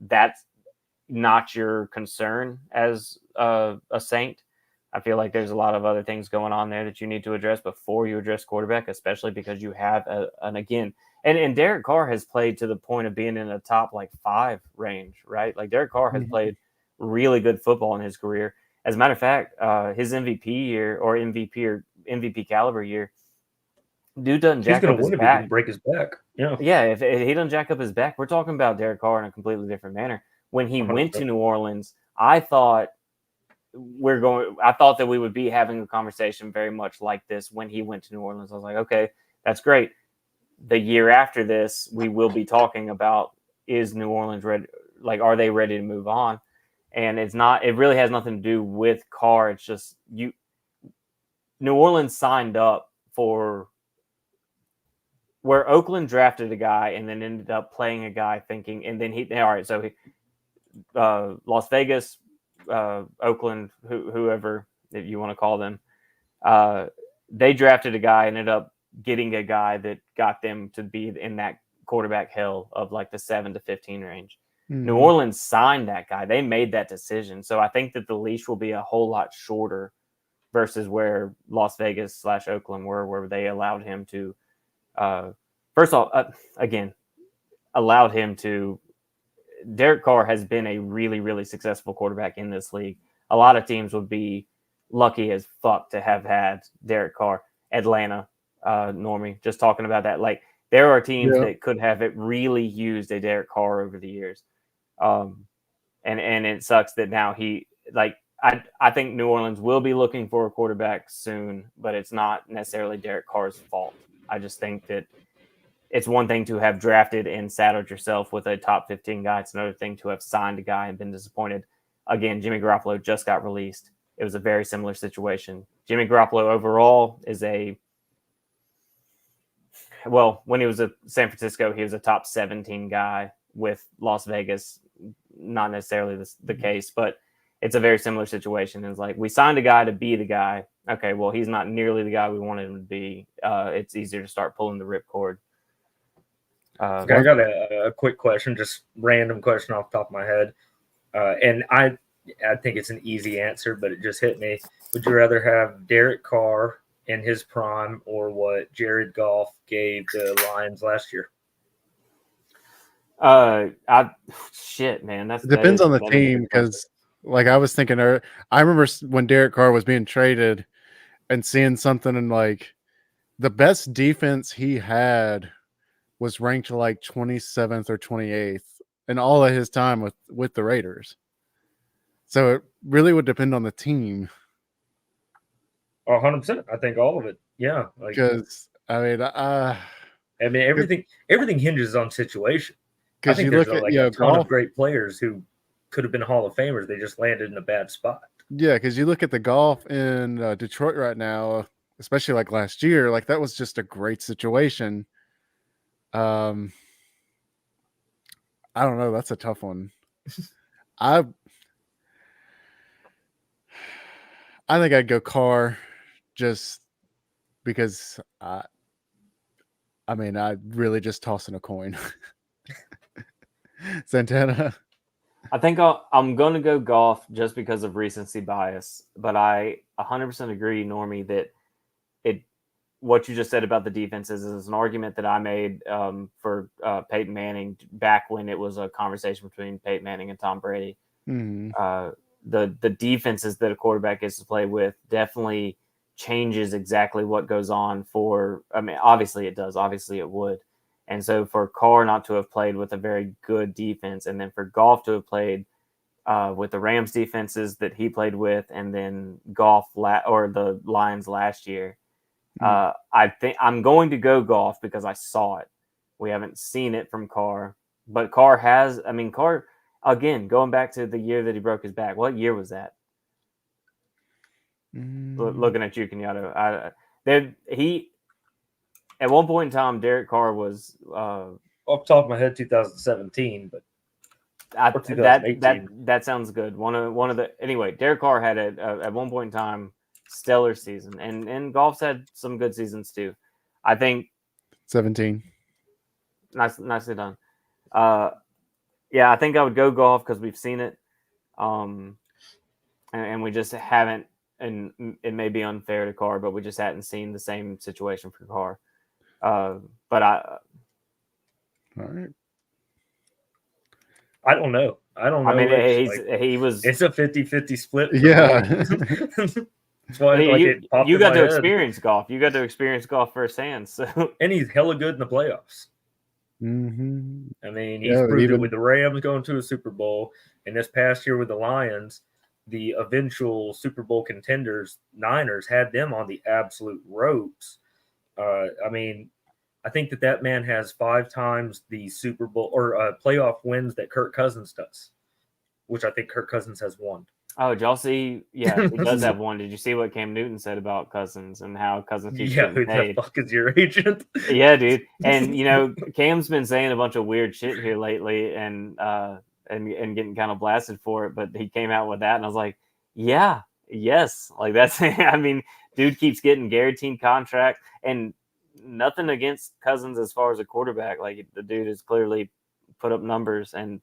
That's not your concern as a Saint. I feel like there's a lot of other things going on there that you need to address before you address quarterback, especially because you have and Derek Carr has played to the point of being in the top like 5 range, right? Like Derek Carr has played really good football in his career. As a matter of fact, his MVP year or MVP caliber year, dude doesn't jack up his back. He's going to break his back. Yeah. Yeah, if he doesn't jack up his back, we're talking about Derek Carr in a completely different manner. When he 100%. Went to New Orleans, I thought that we would be having a conversation very much like this when he went to New Orleans. I was like, okay, that's great. The year after this, we will be talking about, is New Orleans ready? Like, are they ready to move on? And it really has nothing to do with Carr. It's just New Orleans signed up for where Oakland drafted a guy and then ended up playing a guy thinking, and then Las Vegas, Oakland, whoever that you want to call them, they drafted a guy and ended up getting a guy that got them to be in that quarterback hell of like the 7 to 15 range. New Orleans signed that guy. They made that decision. So I think that the leash will be a whole lot shorter versus where Las Vegas / Oakland were, where they allowed him to, first of all, allowed him to. Derek Carr has been a really, really successful quarterback in this league. A lot of teams would be lucky as fuck to have had Derek Carr. Atlanta, Normie, just talking about that. Like, there are teams that could have really used a Derek Carr over the years. And it sucks that now I think New Orleans will be looking for a quarterback soon, but it's not necessarily Derek Carr's fault. I just think that it's one thing to have drafted and saddled yourself with a top 15 guy. It's another thing to have signed a guy and been disappointed. Again, Jimmy Garoppolo just got released. It was a very similar situation. Jimmy Garoppolo overall is when he was at San Francisco, he was a top 17 guy. With Las Vegas, not necessarily the case, but it's a very similar situation. It's like, we signed a guy to be the guy. Okay, well, he's not nearly the guy we wanted him to be. It's easier to start pulling the ripcord. Okay, I got a quick question, just random question off the top of my head, and I think it's an easy answer, but it just hit me. Would you rather have Derek Carr in his prime or what Jared Goff gave the Lions last year? Shit, man, It depends on the team because, like, I was thinking, I remember when Derek Carr was being traded and seeing something and like the best defense he had was ranked like 27th or 28th in all of his time with the Raiders. So it really would depend on the team. 100%. I think all of it. Yeah, like Because everything hinges on situation. I because think you there's look at like a ton Goff, of great players who could have been Hall of Famers. They just landed in a bad spot. yeah, because you look at the Golf in Detroit right now, especially like last year, like that was just a great situation. I don't know. That's a tough one. I think I'd go Carr just because I'd really just tossing a coin. Santana. I think I'm going to go Goff just because of recency bias, but I 100% agree, Normie, that what you just said about the defenses is an argument that I made for Peyton Manning back when it was a conversation between Peyton Manning and Tom Brady. Mm-hmm. The defenses that a quarterback gets to play with definitely changes exactly what goes on for. I mean, obviously it does. Obviously it would. And so for Carr not to have played with a very good defense, and then for Goff to have played with the Rams defenses that he played with, and then or the Lions last year, I think I'm going to go Goff because I saw it. We haven't seen it from Carr, but Carr has. I mean, Carr again going back to the year that he broke his back. What year was that? Looking at you, Kenyatta. He at one point in time, Derek Carr was off the top of my head, 2017, but or 2018. That sounds good. One of the anyway, Derek Carr had at one point in time stellar season, and Goff's had some good seasons too. I think 17. Nicely done. Yeah, I think I would go Goff because we've seen it, and we just haven't. And it may be unfair to Carr, but we just hadn't seen the same situation for Carr. But all right. I don't know. I mean, he was. It's a 50-50 split. Yeah. That's why you got to experience Goff. You got to experience Goff firsthand. So, and he's hella good in the playoffs. Mm-hmm. I mean, he's proved it with the Rams going to a Super Bowl, and this past year with the Lions, the eventual Super Bowl contenders, Niners, had them on the absolute ropes. I mean, I think that man has 5 times the Super Bowl or playoff wins that Kirk Cousins does, which I think Kirk Cousins has 1. Oh, did y'all see? Yeah, he does have 1. Did you see what Cam Newton said about Cousins and how Cousins keeps getting paid? Who the fuck is your agent? Yeah, dude. And Cam's been saying a bunch of weird shit here lately, and getting kind of blasted for it. But he came out with that, and I was like, yes, like that's. I mean, dude keeps getting guaranteed contract, and nothing against Cousins as far as a quarterback. Like the dude has clearly put up numbers and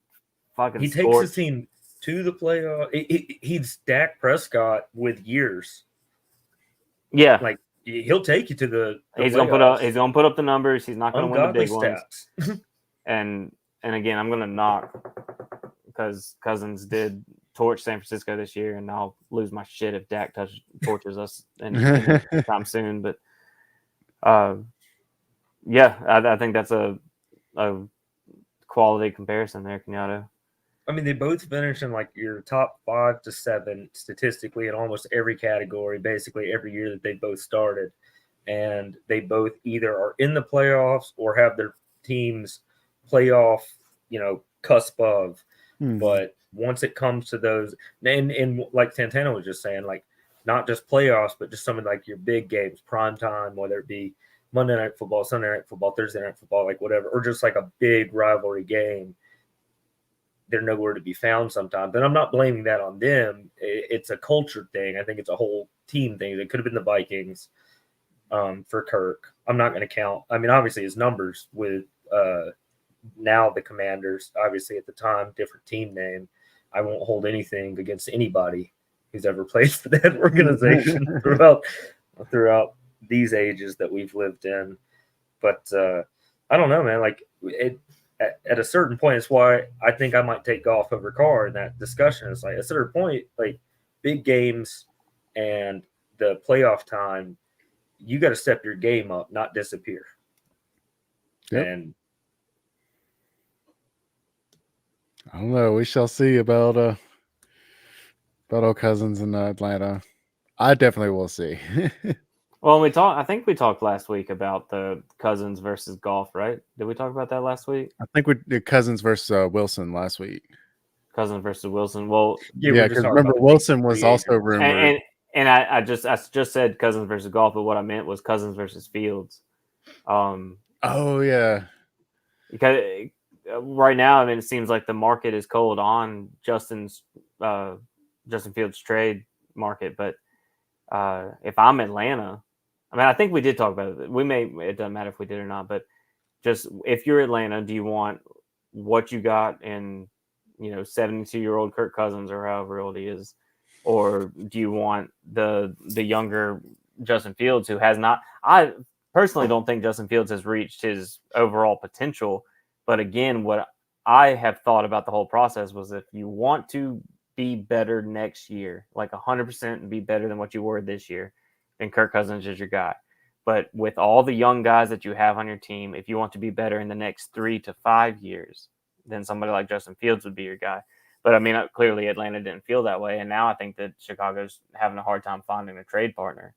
fucking. He takes his team to the playoff. He's Dak Prescott with years. Yeah, like he'll take you to the he's playoffs. Gonna put up the numbers. He's not gonna win the big stats. ones. and again, I'm gonna knock because Cousins did torch San Francisco this year, and I'll lose my shit if Dak torches us anytime soon. But yeah, I think that's a quality comparison there, Kenyatta. I mean, they both finish in like your top 5 to 7 statistically in almost every category, basically every year that they both started. And they both either are in the playoffs or have their teams playoff, cusp of. But once it comes to those, and like Santana was just saying, like not just playoffs, but just some of like your big games, prime time, whether it be Monday Night Football, Sunday Night Football, Thursday Night Football, like whatever, or just like a big rivalry game. They're nowhere to be found sometimes. And I'm not blaming that on them. It's a culture thing. I think it's a whole team thing. It could have been the Vikings for Kirk. I'm not going to count. I mean, obviously his numbers with now the Commanders, obviously at the time, different team name. I won't hold anything against anybody who's ever played for that organization throughout these ages that we've lived in. But I don't know, man. Like at a certain point, it's why I think I might take Goff over Carr in that discussion. It's like at a certain point, like big games and the playoff time, you got to step your game up, not disappear. Yep. And I don't know. We shall see about old Cousins in Atlanta. I definitely will see. Well, I think we talked last week about the Cousins versus Goff, right? Did we talk about that last week? I think we did Cousins versus Wilson last week. Cousins versus Wilson. Well, yeah, because remember Wilson was also rumored. And I just said Cousins versus Goff, but what I meant was Cousins versus Fields. Oh yeah, because right now, I mean, it seems like the market is cold on Justin Fields trade market. But if I'm Atlanta, I mean, I think we did talk about it. It doesn't matter if we did or not, but just if you're Atlanta, do you want what you got in 72-year-old Kirk Cousins or however old he is, or do you want the younger Justin Fields who has not? I personally don't think Justin Fields has reached his overall potential. But again, what I have thought about the whole process was if you want to be better next year, like 100% and be better than what you were this year, then Kirk Cousins is your guy. But with all the young guys that you have on your team, if you want to be better in the next 3 to 5 years, then somebody like Justin Fields would be your guy. But I mean, clearly Atlanta didn't feel that way. And now I think that Chicago's having a hard time finding a trade partner.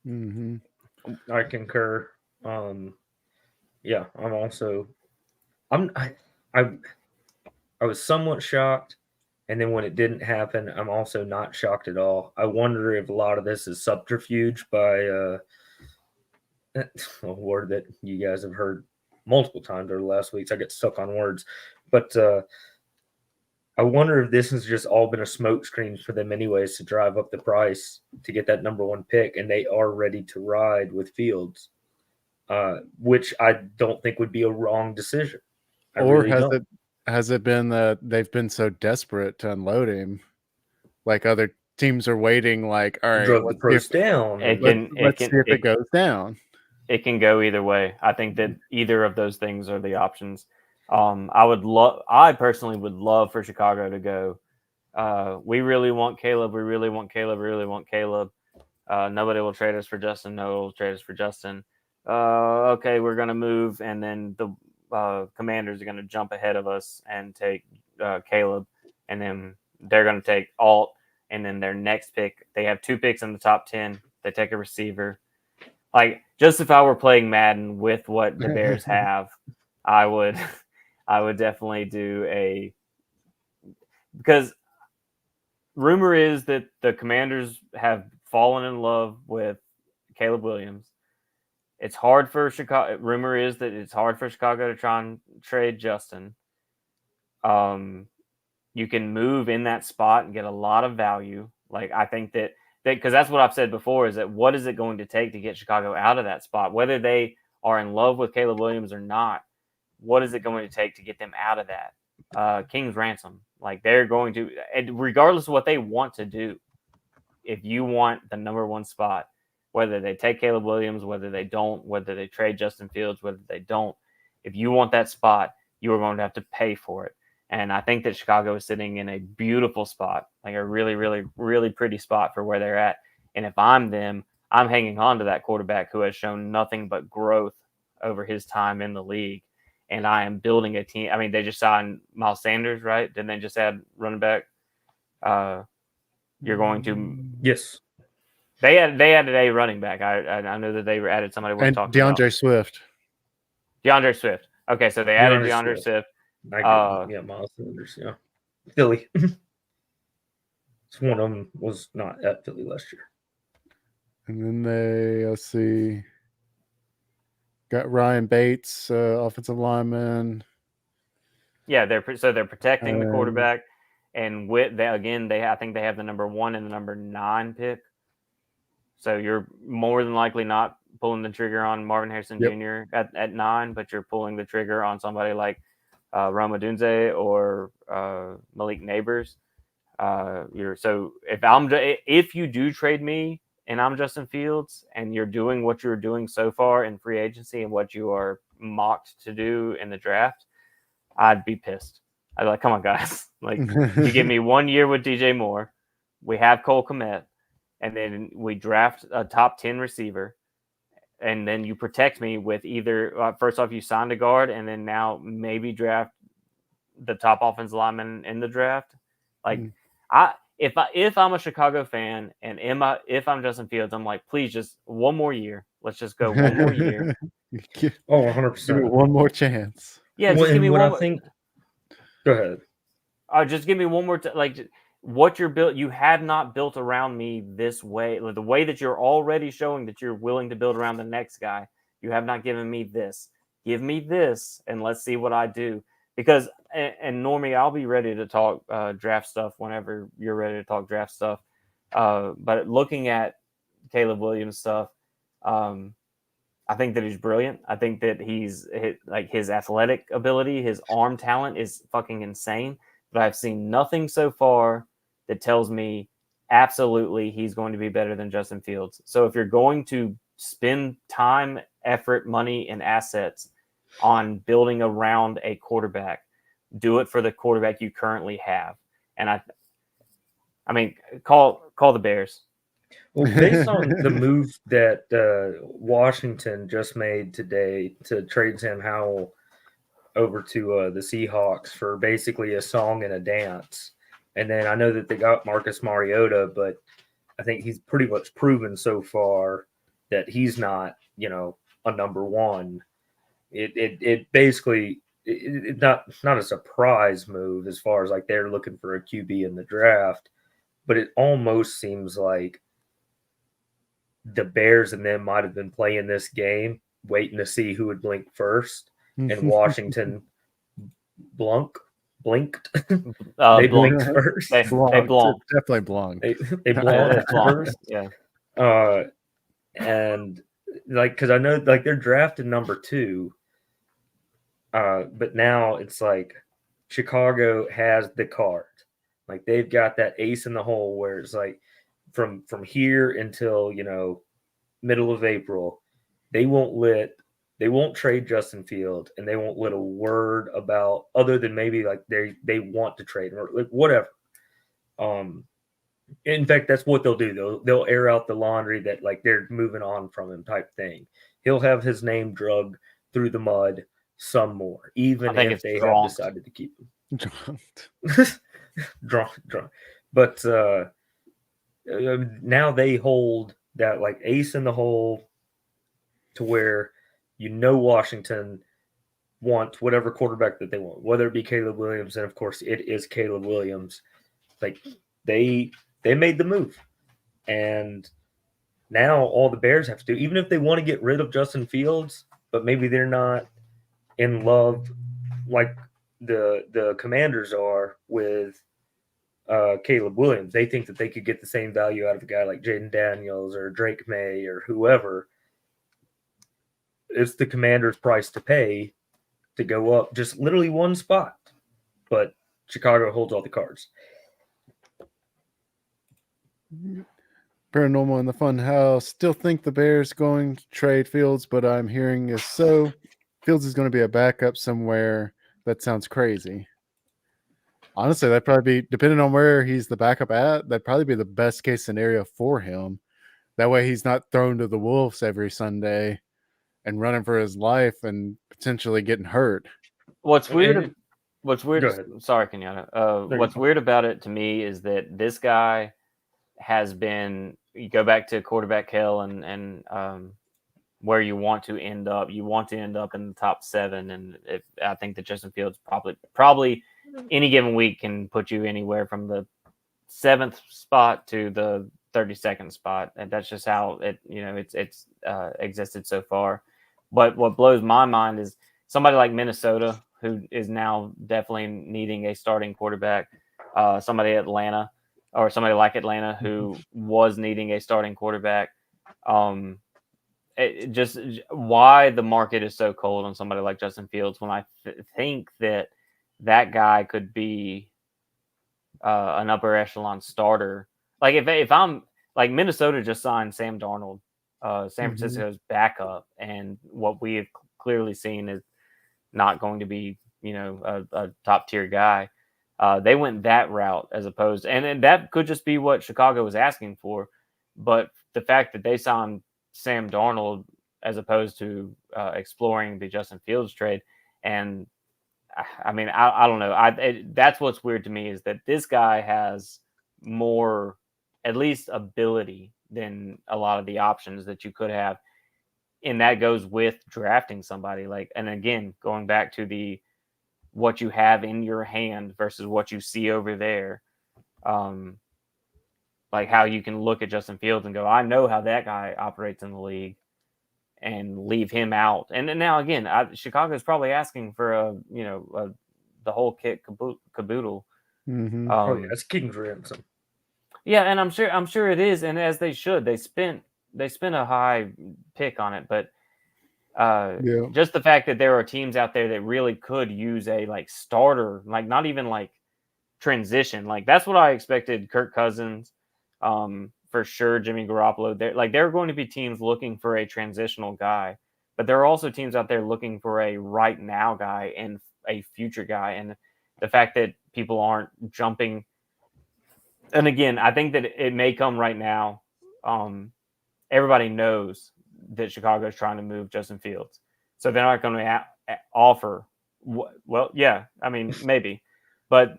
Mm-hmm. I concur. Yeah, I was somewhat shocked. And then when it didn't happen, I'm also not shocked at all. I wonder if a lot of this is subterfuge by a word that you guys have heard multiple times over the last weeks. I get stuck on words. But I wonder if this has just all been a smokescreen for them anyways to drive up the price to get that number one pick, and they are ready to ride with Fields, which I don't think would be a wrong decision. Has it been that they've been so desperate to unload him? Like other teams are waiting, like, all right, drove the price down. Let's see if it goes down. It can go either way. I think that either of those things are the options. I personally would love for Chicago to go. We really want Caleb. We really want Caleb. We really want Caleb. Nobody will trade us for Justin. No one will trade us for Justin. Okay, we're going to move. And then the Commanders are going to jump ahead of us and take Caleb. And then they're going to take Alt. And then their next pick, they have 2 picks in the top 10. They take a receiver. Like, just if I were playing Madden with what the Bears have, I would definitely do because rumor is that the Commanders have fallen in love with Caleb Williams. It's hard for Chicago. Rumor is that it's hard for Chicago to try and trade Justin. You can move in that spot and get a lot of value. Like, I think that because that's what I've said before, is that what is it going to take to get Chicago out of that spot? Whether they are in love with Caleb Williams or not, what is it going to take to get them out of that? King's ransom. Like, they're going to, regardless of what they want to do, if you want the number one spot, whether they take Caleb Williams, whether they don't, whether they trade Justin Fields, whether they don't, if you want that spot, you are going to have to pay for it. And I think that Chicago is sitting in a beautiful spot, like a really, really, really pretty spot for where they're at. And if I'm them, I'm hanging on to that quarterback who has shown nothing but growth over his time in the league. And I am building a team. I mean, they just signed Miles Sanders, right? Didn't they just add running back? You're going to... Yes. They added a running back. I know that they added somebody we're talking about. DeAndre Swift. Okay, so they added DeAndre Swift. Miles Sanders, yeah. Philly. One of them was not at Philly last year. And then let's see, got Ryan Bates, offensive lineman. Yeah, they're protecting the quarterback, and I think they have the number 1 and the number 9 pick. So you're more than likely not pulling the trigger on Marvin Harrison Yep. Jr. at 9, but you're pulling the trigger on somebody like Roma Dunze or Malik Neighbors. So if you do trade me and I'm Justin Fields and you're doing what you're doing so far in free agency and what you are mocked to do in the draft, I'd be pissed. I'd be like, come on, guys. Like, you give me 1 year with DJ Moore. We have Cole Kmet. And then we draft a top 10 receiver. And then you protect me with either, first off, you signed a guard, and then now maybe draft the top offensive lineman in the draft. Like, if I'm a Chicago fan and if I'm Justin Fields, I'm like, please just one more year. Let's just go one more year. Give 100%. me one more chance. Yeah, just give me one more. Go ahead. Just give me one more. What you're built, you have not built around me this way. Like, the way that you're already showing that you're willing to build around the next guy, you have not given me this. Give me this, and let's see what I do. Because, and Normie, I'll be ready to talk draft stuff whenever you're ready to talk draft stuff. But looking at Caleb Williams stuff, I think that he's brilliant. I think that his athletic ability, his arm talent is fucking insane. But I've seen nothing so far that tells me absolutely he's going to be better than Justin Fields. So if you're going to spend time, effort, money, and assets on building around a quarterback, do it for the quarterback you currently have. And I mean, call the Bears. Well, based on the move that Washington just made today to trade Sam Howell over to the Seahawks for basically a song and a dance. And then I know that they got Marcus Mariota, but I think he's pretty much proven so far that he's not, a number one. It basically it's not a surprise move as far as like they're looking for a QB in the draft, but it almost seems like the Bears and them might have been playing this game, waiting to see who would blink first, and Washington blinked. They blinked first. They blonked. Definitely blonked. They blonked first. Yeah. And because I know they're drafted number 2, but now it's like Chicago has the card. Like they've got that ace in the hole where it's like from here until middle of April, they won't trade Justin Field, and they won't let a word about other than maybe like they want to trade or like whatever. In fact, that's what they'll do. They'll air out the laundry that like they're moving on from him type thing. He'll have his name dragged through the mud some more, even if they have decided to keep him. Drunk. But now they hold that like ace in the hole to where Washington wants whatever quarterback that they want, whether it be Caleb Williams, and of course it is Caleb Williams. Like they made the move, and now all the Bears have to do, even if they want to get rid of Justin Fields, but maybe they're not in love like the Commanders are with Caleb Williams. They think that they could get the same value out of a guy like Jaden Daniels or Drake May or whoever. It's the Commanders' price to pay to go up just literally one spot. But Chicago holds all the cards. Paranormal in the Fun House. Still think the Bears going to trade Fields, but I'm hearing is so Fields is going to be a backup somewhere. That sounds crazy. Honestly, that'd probably be, depending on where he's the backup at, that'd probably be the best case scenario for him. That way he's not thrown to the wolves every Sunday and running for his life and potentially getting hurt. What's weird? Sorry, Kenyatta. What's weird about it to me is that this guy has been. You go back to quarterback hell and where you want to end up. You want to end up in the top 7, and I think that Justin Fields probably any given week can put you anywhere from the 7th spot to the 32nd spot, and that's just how it's existed so far. But what blows my mind is somebody like Minnesota, who is now definitely needing a starting quarterback, somebody like Atlanta, who was needing a starting quarterback, just why the market is so cold on somebody like Justin Fields when I think that guy could be an upper echelon starter. Like if I'm like Minnesota just signed Sam Darnold, San Francisco's backup, and what we have clearly seen is not going to be, a top tier guy. They went that route as opposed, and that could just be what Chicago was asking for. But the fact that they signed Sam Darnold as opposed to exploring the Justin Fields trade, and I mean, I don't know. That's what's weird to me is that this guy has more, at least, ability than a lot of the options that you could have. And that goes with drafting somebody like, and again, going back to what you have in your hand versus what you see over there. Like how you can look at Justin Fields and go, I know how that guy operates in the league, and leave him out. And then now again, Chicago is probably asking for the whole kit caboodle. That's King's ransom. Yeah, and I'm sure it is, and as they should. They spent a high pick on it, but just the fact that there are teams out there that really could use a like starter, like not even like transition. Like that's what I expected. Kirk Cousins, for sure. Jimmy Garoppolo. There are going to be teams looking for a transitional guy, but there are also teams out there looking for a right now guy and a future guy. And the fact that people aren't jumping. And again, I think that it may come right now. Everybody knows that Chicago is trying to move Justin Fields, so they're not going to offer. Well, yeah, I mean maybe, but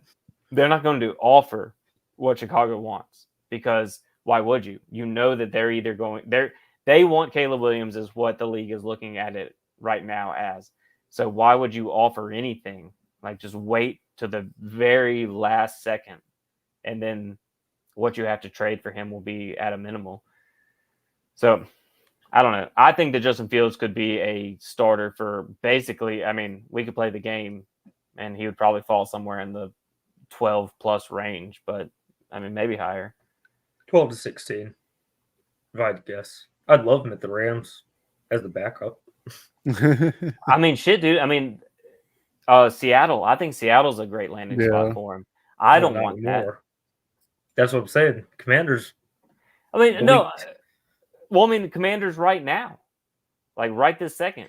they're not going to offer what Chicago wants, because why would you? You know that they're either going they want Caleb Williams is what the league is looking at it right now as. So why would you offer anything? Like just wait to the very last second, and then what you have to trade for him will be at a minimal. So I don't know. I think that Justin Fields could be a starter for basically, I mean, we could play the game and he would probably fall somewhere in the 12 plus range, but I mean, maybe higher. 12 to 16, if I had to guess. I'd love him at the Rams as the backup. I mean, shit, dude. I mean, Seattle. I think Seattle's a great landing spot for him. I don't want that. That's what I'm saying. Commanders. I mean, no. Well, I mean, the Commanders right now, like right this second.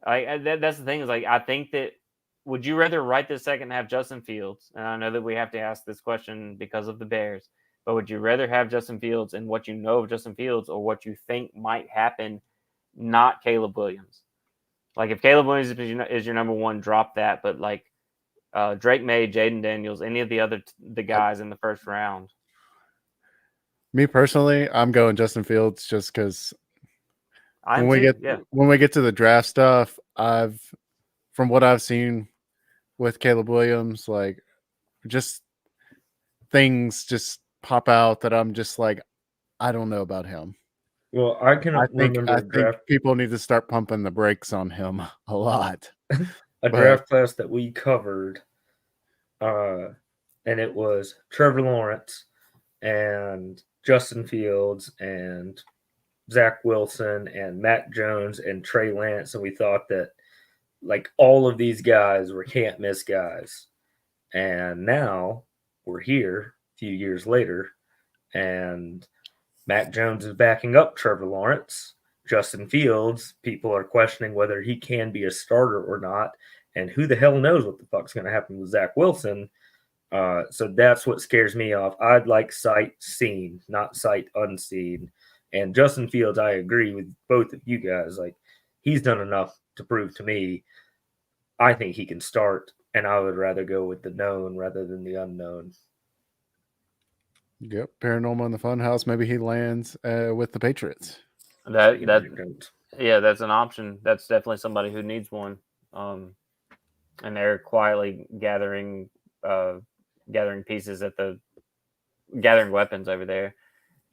That's the thing is like I think that would you rather right this second have Justin Fields? And I know that we have to ask this question because of the Bears, but would you rather have Justin Fields and what you know of Justin Fields, or what you think might happen, not Caleb Williams? Like if Caleb Williams is your number one, drop that. But like Drake May, Jaden Daniels, any of the guys in the first round. Me personally, I'm going Justin Fields just because when we get to the draft stuff, from what I've seen with Caleb Williams, like just things just pop out that I'm just like, I don't know about him. Well, I think people need to start pumping the brakes on him a lot. Draft class that we covered, and it was Trevor Lawrence and Justin Fields and Zach Wilson and Matt Jones and Trey Lance, and we thought that like all of these guys were can't miss guys. And now we're here a few years later, and Matt Jones is backing up Trevor Lawrence. Justin Fields, people are questioning whether he can be a starter or not, and who the hell knows what the fuck's going to happen with Zach Wilson. So that's what scares me off. I'd like sight seen, not sight unseen. And Justin Fields, I agree with both of you guys. Like, he's done enough to prove to me, I think he can start, and I would rather go with the known rather than the unknown. Yep, Paranormal in the Funhouse. Maybe he lands with the Patriots. That's an option. That's definitely somebody who needs one. And they're quietly gathering pieces gathering weapons over there.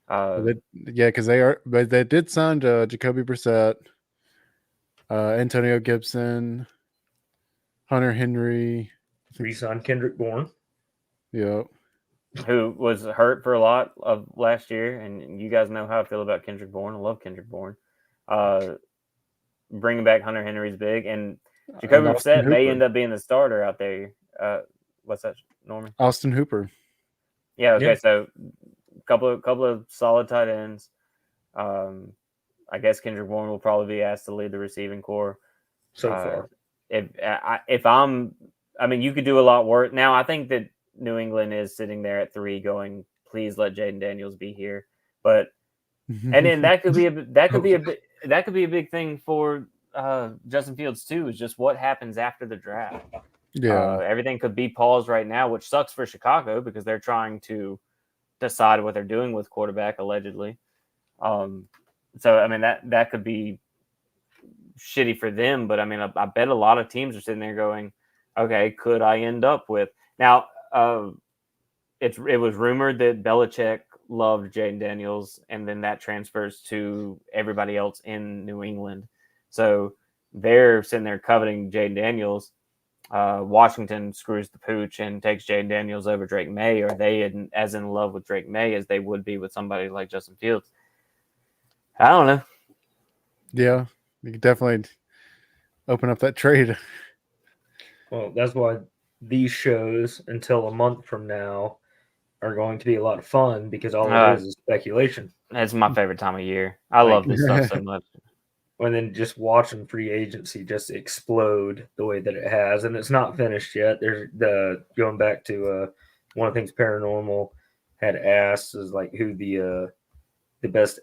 Because they did sign Jacoby Brissett, Antonio Gibson, Hunter Henry, re-signed Kendrick Bourne. Yep. who was hurt for a lot of last year, and you guys know how I feel about Kendrick Bourne. I love Kendrick Bourne. Bringing back Hunter Henry's big, and Jacoby And Austin Brissett may Hooper. end up being the starter out there. What's that, Norman? Austin Hooper. Yeah. Okay. Yeah. So couple of solid tight ends. I guess Kendrick Bourne will probably be asked to lead the receiving core So far. I mean, you could do a lot worse. Now, I think that New England is sitting there at 3, going, "Please let Jaden Daniels be here." But and then that could be a big thing for Justin Fields too. Is just what happens after the draft. Yeah. Everything could be paused right now, which sucks for Chicago because they're trying to decide what they're doing with quarterback allegedly. So I mean that could be shitty for them, but I mean I bet a lot of teams are sitting there going, okay, could I end up with now? It was rumored that Belichick loved Jaden Daniels, and then that transfers to everybody else in New England. So they're sitting there coveting Jaden Daniels. Washington screws the pooch and takes Jaden Daniels over Drake May. Are they as in love with Drake May as they would be with somebody like Justin Fields? I don't know. Yeah, you could definitely open up that trade. Well, that's why these shows until a month from now are going to be a lot of fun because all it is speculation. That's my favorite time of year. I love this stuff so much. And then just watching free agency just explode the way that it has, and it's not finished yet. There's going back to one of the things Paranormal had asked is like who the best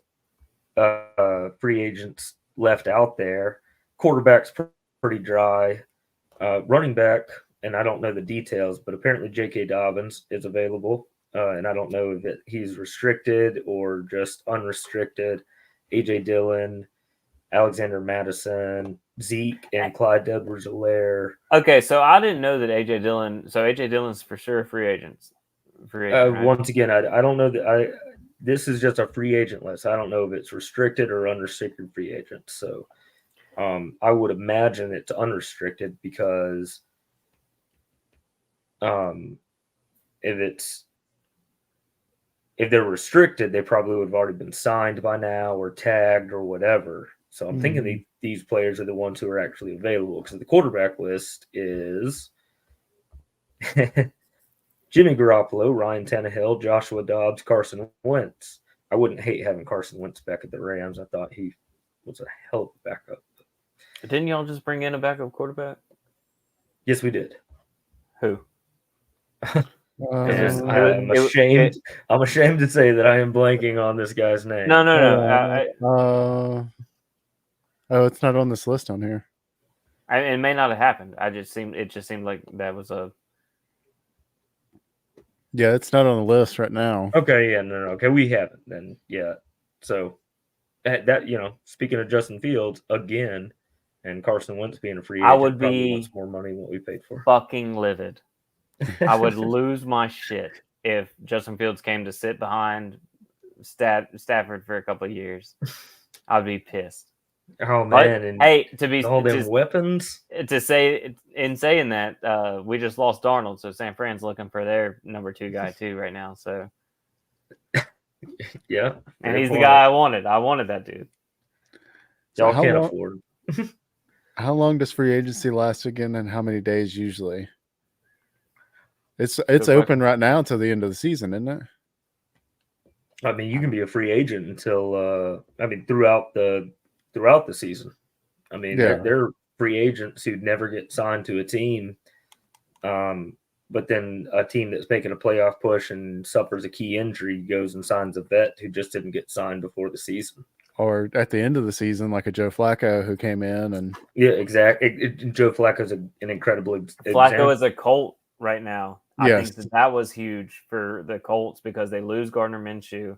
free agents left out there. Quarterback's pretty dry. Running back, and I don't know the details, but apparently J.K. Dobbins is available, and I don't know if he's restricted or just unrestricted. A.J. Dillon, Alexander Madison, Zeke, and Clyde Edwards-Helaire. Okay, so I didn't know that A.J. Dillon. So A.J. Dillon's for sure free agent, right? Once again, I don't know that this is just a free agent list. I don't know if it's restricted or unrestricted free agents. So I would imagine it's unrestricted because if they're restricted, they probably would have already been signed by now or tagged or whatever. So I'm thinking these players are the ones who are actually available because the quarterback list is Jimmy Garoppolo, Ryan Tannehill, Joshua Dobbs, Carson Wentz. I wouldn't hate having Carson Wentz back at the Rams. I thought he was a hell of a backup. Didn't y'all just bring in a backup quarterback? Yes, we did. Who? I'm ashamed. I'm ashamed to say that I am blanking on this guy's name. No. Oh, it's not on this list on here. It may not have happened. It just seemed like that was a. Yeah, it's not on the list right now. Okay, yeah, no. Okay, we haven't then. Yeah, so that speaking of Justin Fields again, and Carson Wentz being a free agent, I would probably be wants more money than what we paid for. Fucking livid. I would lose my shit if Justin Fields came to sit behind Stafford for a couple of years. I'd be pissed. Oh man! But, hey, all them weapons. To say in saying that, we just lost Darnold, so San Fran's looking for their number 2 guy too right now. So yeah, and he's the guy I wanted. I wanted that dude. Y'all can't afford. How long does free agency last again, and how many days usually? It's open right now until the end of the season, isn't it? I mean, you can be a free agent until throughout the season. I mean, they're free agents who never get signed to a team, but then a team that's making a playoff push and suffers a key injury goes and signs a vet who just didn't get signed before the season. Or at the end of the season, like a Joe Flacco who came in and exactly. Joe Flacco is an incredible example. Flacco is a Colt right now. Yes. I think that was huge for the Colts because they lose Gardner Minshew,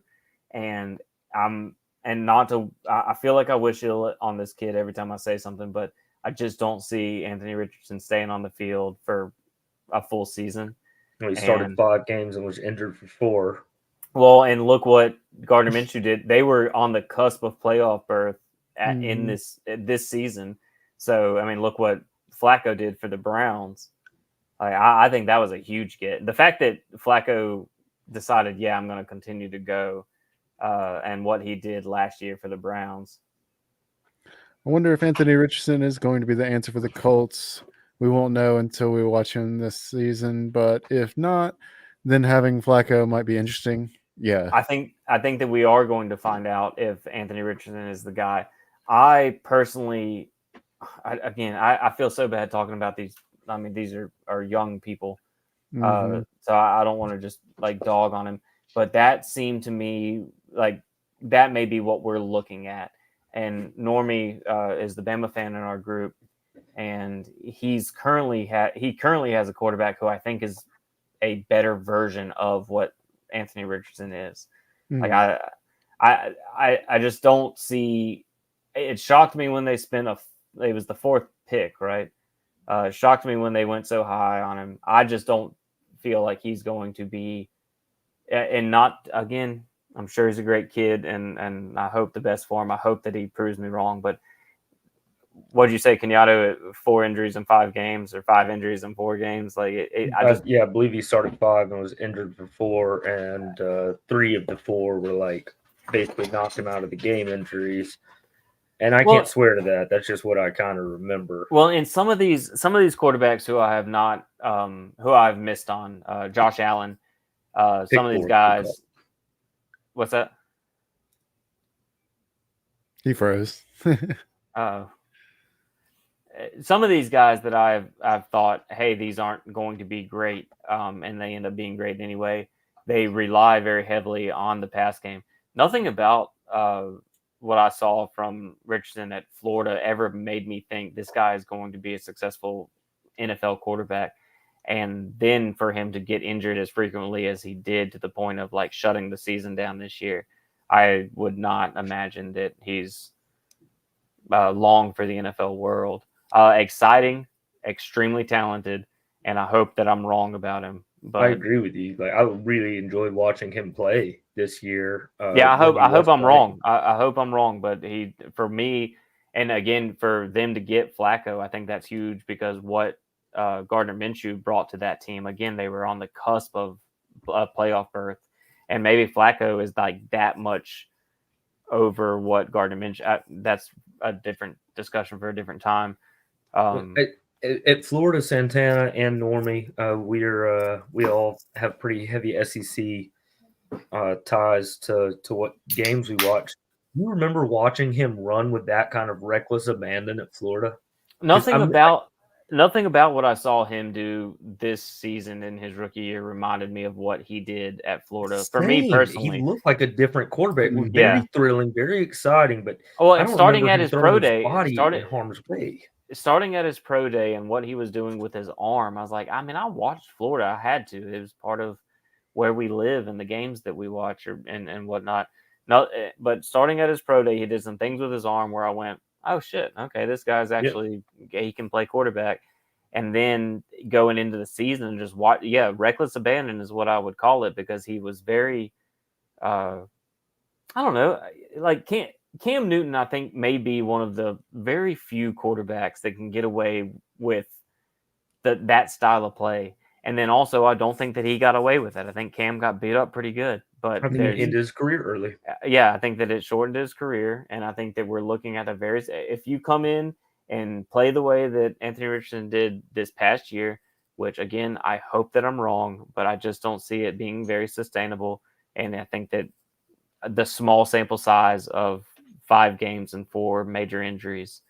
and I feel like I wish ill on this kid every time I say something, but I just don't see Anthony Richardson staying on the field for a full season. Well, he started 5 games and was injured for 4. Well, and look what Gardner Minshew did. They were on the cusp of playoff berth in this season. So, I mean, look what Flacco did for the Browns. I think that was a huge get. The fact that Flacco decided, yeah, I'm going to continue to go, and what he did last year for the Browns. I wonder if Anthony Richardson is going to be the answer for the Colts. We won't know until we watch him this season, but if not, then having Flacco might be interesting. Yeah. I think that we are going to find out if Anthony Richardson is the guy. I personally, I feel so bad talking about these. I mean, these are young people, Mm-hmm. so I don't want to just like dog on him. But that seemed to me like that may be what we're looking at. And Normie is the Bama fan in our group, and he currently has a quarterback who I think is a better version of what Anthony Richardson is. Mm-hmm. Like I just don't see. It shocked me when they spent it was the fourth pick, right? It shocked me when they went so high on him. I just don't feel like he's going to be, and not again. I'm sure he's a great kid, and I hope the best for him. I hope that he proves me wrong. But what did you say, Kenyatta? 4 injuries in 5 games, or 5 injuries in 4 games? Like I believe he started 5 and was injured for 4, and 3 of the 4 were like basically knocked him out of the game injuries. And I can't swear to that. That's just what I kind of remember. Well, in some of these quarterbacks who I have not, who I've missed on, Josh Allen, some of these guys. What's that? He froze. Some of these guys that I've thought, hey, these aren't going to be great, and they end up being great anyway. They rely very heavily on the pass game. Nothing about what I saw from Richardson at Florida ever made me think this guy is going to be a successful NFL quarterback. And then for him to get injured as frequently as he did, to the point of like shutting the season down this year, I would not imagine that he's long for the NFL world. Exciting, extremely talented, and I hope that I'm wrong about him. But I agree with you. Like I really enjoyed watching him play this year. Yeah, I hope I'm wrong. I hope I'm wrong, but for me, and again for them to get Flacco, I think that's huge, because what Gardner Minshew brought to that team. Again, they were on the cusp of a playoff berth, and maybe Flacco is like that much over what Gardner Minshew. That's a different discussion for a different time. At Florida, Santana and Normie, we all have pretty heavy SEC ties to what games we watch. You remember watching him run with that kind of reckless abandon at Florida? Nothing about what I saw him do this season in his rookie year reminded me of what he did at Florida. For me personally, he looked like a different quarterback. It was Yeah. very thrilling, very exciting. But starting at his pro day, in harm's way. Starting at his pro day and what he was doing with his arm, I was like, I mean, I watched Florida. I had to. It was part of where we live and the games that we watch and whatnot. No, but starting at his pro day, he did some things with his arm where I went, oh shit, okay, this guy's actually he can play quarterback. And then going into the season and just watch, reckless abandon is what I would call it, because he was very, I don't know, like Cam Newton, I think, may be one of the very few quarterbacks that can get away with that style of play. And then also, I don't think that he got away with it. I think Cam got beat up pretty good. But I think he ended his career early. Yeah, I think that it shortened his career. And I think that we're looking at if you come in and play the way that Anthony Richardson did this past year, which, again, I hope that I'm wrong, but I just don't see it being very sustainable. And I think that the small sample size of 5 games and 4 major injuries,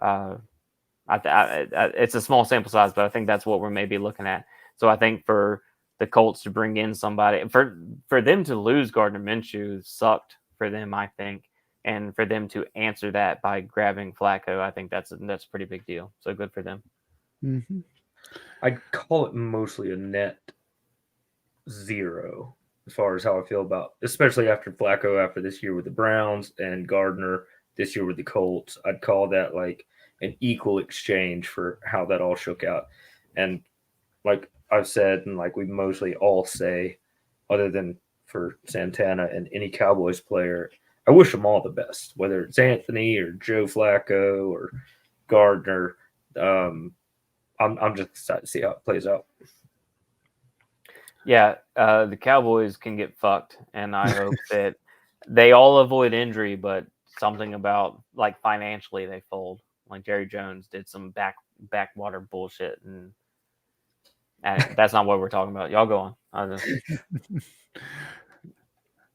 it's a small sample size, but I think that's what we're maybe looking at. So I think for the Colts to bring in somebody, for them to lose Gardner Minshew sucked for them, I think. And for them to answer that by grabbing Flacco, I think that's a pretty big deal. So good for them. Mm-hmm. I'd call it mostly a net 0 as far as how I feel about, especially after Flacco, after this year with the Browns, and Gardner this year with the Colts. I'd call that like an equal exchange for how that all shook out. And like I've said, and like we mostly all say, other than for Santana and any Cowboys player, I wish them all the best, whether it's Anthony or Joe Flacco or Gardner. I'm just excited to see how it plays out. Yeah, the Cowboys can get fucked, and I hope that they all avoid injury, but something about like financially they fold. Like Jerry Jones did some backwater bullshit, and that's not what we're talking about. Y'all go on.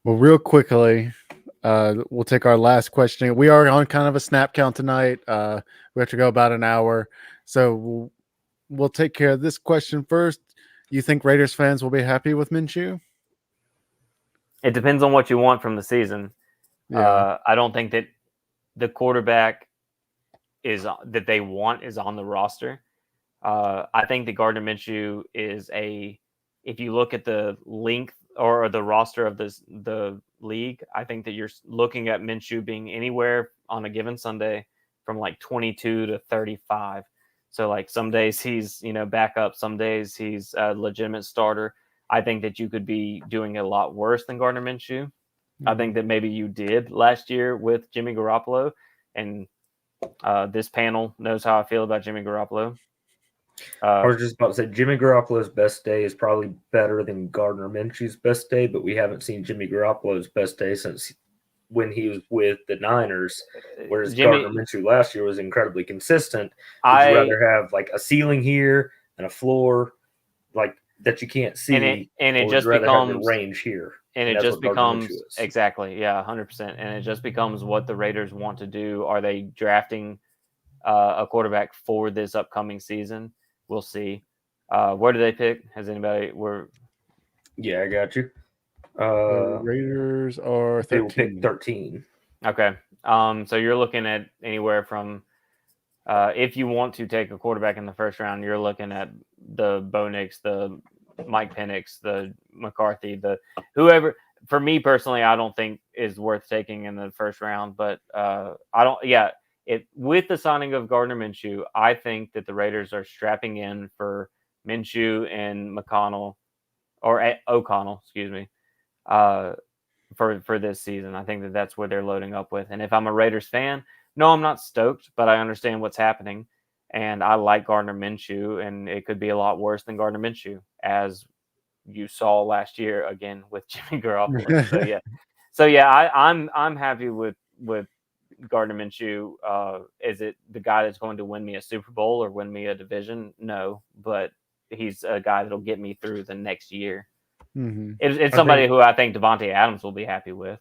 Well, real quickly, we'll take our last question. We are on kind of a snap count tonight. We have to go about an hour, so we'll take care of this question first. You think Raiders fans will be happy with Minshew? It depends on what you want from the season. Yeah. I don't think that the quarterback that they want is on the roster. I think that Gardner Minshew is if you look at the length or the roster of the league, I think that you're looking at Minshew being anywhere on a given Sunday from like 22 to 35. So like some days he's, backup, some days he's a legitimate starter. I think that you could be doing a lot worse than Gardner Minshew. I think that maybe you did last year with Jimmy Garoppolo, and this panel knows how I feel about Jimmy Garoppolo. I was just about to say Jimmy Garoppolo's best day is probably better than Gardner Minshew's best day, but we haven't seen Jimmy Garoppolo's best day since when he was with the Niners, whereas Gardner Minshew last year was incredibly consistent. Would you rather have like a ceiling here and a floor like that you can't see, and it just rather becomes have the range here? And it just becomes exactly, 100%. And it just becomes what the Raiders want to do. Are they drafting a quarterback for this upcoming season? We'll see. Where do they pick? Has anybody? Yeah, I got you. The Raiders are 13. They will pick 13. Okay. So you're looking at anywhere from if you want to take a quarterback in the first round, you're looking at the Bo Nix, the Mike Penix, the McCarthy, the whoever. For me personally, I don't think is worth taking in the first round, but I don't. Yeah, with the signing of Gardner Minshew, I think that the Raiders are strapping in for Minshew and McConnell or O'Connell, excuse me, for this season. I think that that's where they're loading up with. And if I'm a Raiders fan, no, I'm not stoked, but I understand what's happening. And I like Gardner Minshew, and it could be a lot worse than Gardner Minshew, as you saw last year again with Jimmy Garoppolo. So yeah, I'm happy with Gardner Minshew. Is it the guy that's going to win me a Super Bowl or win me a division? No, but he's a guy that'll get me through the next year. Mm-hmm. It's somebody who I think Devontae Adams will be happy with.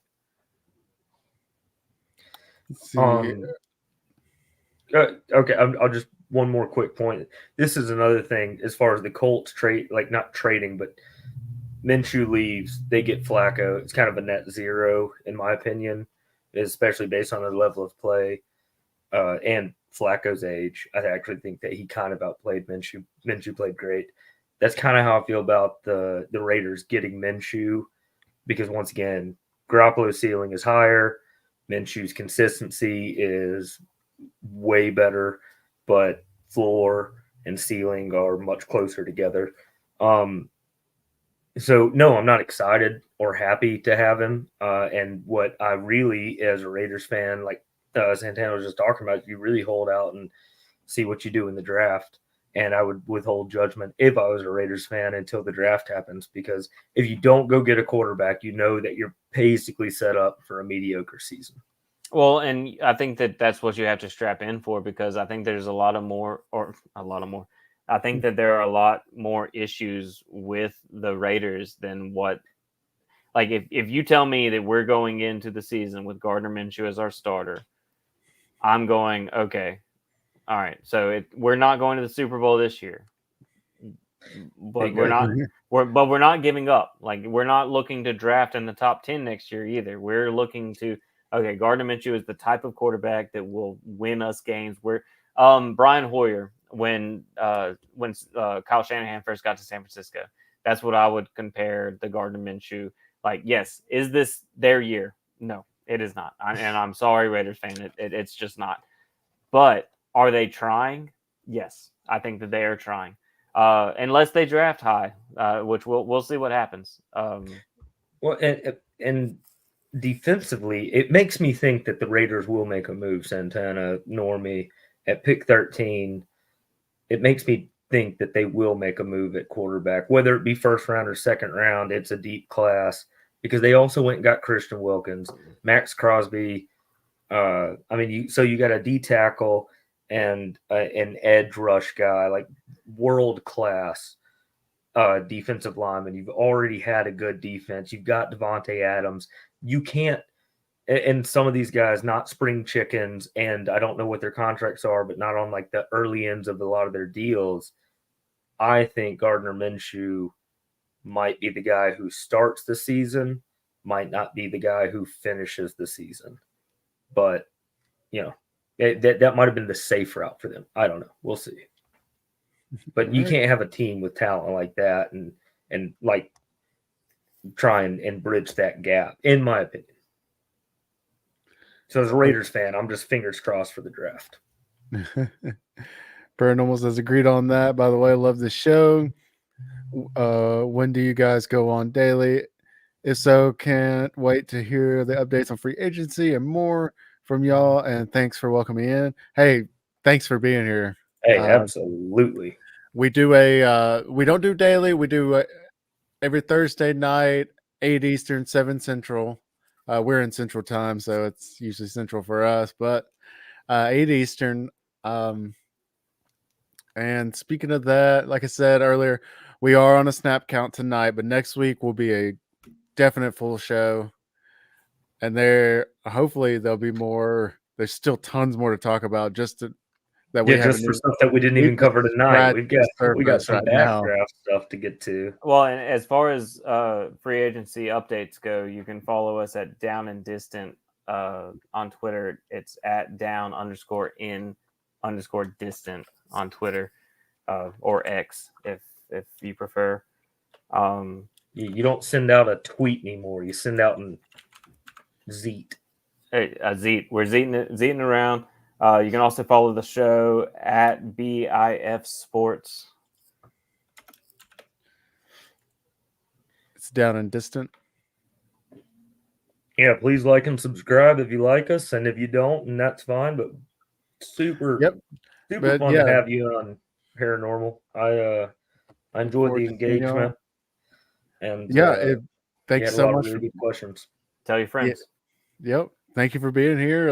Okay, I'll just one more quick point. This is another thing as far as the Colts trade, like not trading, but Minshew leaves, they get Flacco. It's kind of a net zero, in my opinion, especially based on their level of play and Flacco's age. I actually think that he kind of outplayed Minshew. Minshew played great. That's kind of how I feel about the Raiders getting Minshew, because once again, Garoppolo's ceiling is higher. Minshew's consistency is way better, but floor and ceiling are much closer together. So no, I'm not excited or happy to have him. And what I really, as a Raiders fan, like Santana was just talking about, you really hold out and see what you do in the draft. And I would withhold judgment if I was a Raiders fan until the draft happens, because if you don't go get a quarterback, you know that you're basically set up for a mediocre season. Well, and I think that that's what you have to strap in for, because I think there's I think that there are a lot more issues with the Raiders than what, like, if you tell me that we're going into the season with Gardner Minshew as our starter, I'm going, okay, all right. So we're not going to the Super Bowl this year, but we're not giving up. Like, we're not looking to draft in the top 10 next year either. We're looking to, okay, Gardner Minshew is the type of quarterback that will win us games. We're Brian Hoyer, when Kyle Shanahan first got to San Francisco, that's what I would compare the Gardner Minshew. Like, yes, is this their year? No, it is not. And I'm sorry, Raiders fan, it's just not. But are they trying? Yes, I think that they are trying. Unless they draft high, which we'll see what happens. Well, and defensively, it makes me think that the Raiders will make a move, Santana, Normie, at pick 13. It makes me think that they will make a move at quarterback, whether it be first round or second round. It's a deep class because they also went and got Christian Wilkins, Max Crosby. So you got a D tackle and an edge rush guy, like world class defensive lineman. You've already had a good defense. You've got Devontae Adams. You can't, and some of these guys, not spring chickens, and I don't know what their contracts are, but not on like the early ends of a lot of their deals. I think Gardner Minshew might be the guy who starts the season, might not be the guy who finishes the season. But, that might have been the safe route for them. I don't know. We'll see. But you can't have a team with talent like that and like try and bridge that gap, in my opinion. So as a Raiders fan, I'm just fingers crossed for the draft. Burn almost has agreed on that. By the way, I love the show. When do you guys go on daily? If so, can't wait to hear the updates on free agency and more from y'all. And thanks for welcoming in. Hey, thanks for being here. Hey, absolutely. We do we don't do daily. We do every Thursday night, 8 Eastern, 7 Central. We're in Central Time, so it's usually Central for us, but 8 Eastern. And speaking of that, like I said earlier, we are on a snap count tonight, but next week will be a definite full show. And hopefully there'll be more. There's still tons more to talk about. Just for stuff that we didn't even cover tonight. We got some backdraft stuff to get to. Well, and as far as free agency updates go, you can follow us at Down and Distant on Twitter. It's at down_in_distant on Twitter or X if you prefer. You don't send out a tweet anymore. You send out a Zeet. Hey, a Zeet. We're zeeting around. You can also follow the show at BIF Sports. It's Down and Distant. Yeah, please like and subscribe if you like us, and if you don't, and that's fine. But super fun to have you on Paranormal. I enjoyed the engagement, and thank you so much for good questions. Tell your friends. Yep, thank you for being here.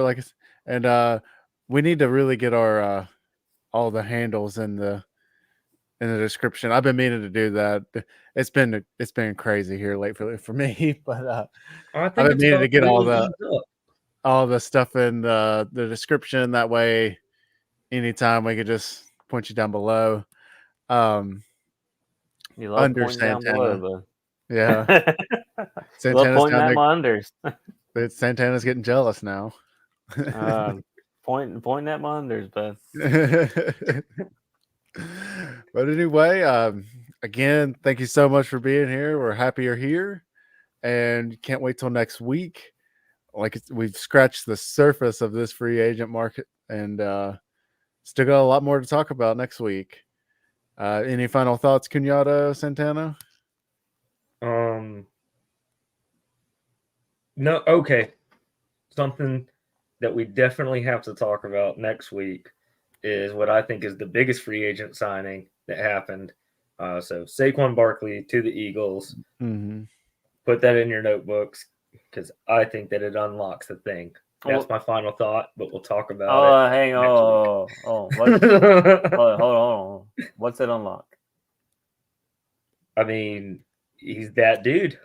We need to really get our all the handles in the description. I've been meaning to do that. It's been crazy here lately for me, but I've been meaning to get all the stuff in the description. That way, anytime we could just point you down below. You love under Santana. Down below, yeah. Santana's pointing at my unders. Santana's getting jealous now. Pointing at my unders, but but anyway, again, thank you so much for being here. We're happy you're here, and can't wait till next week. We've scratched the surface of this free agent market, and still got a lot more to talk about next week. Any final thoughts, Cunhado, Santana? No. Okay. Something that we definitely have to talk about next week is what I think is the biggest free agent signing that happened. So Saquon Barkley to the Eagles. Mm-hmm. Put that in your notebooks because I think that it unlocks the thing. That's my final thought, but we'll talk about it. Hang on. Hold on. What's it unlock? I mean, he's that dude.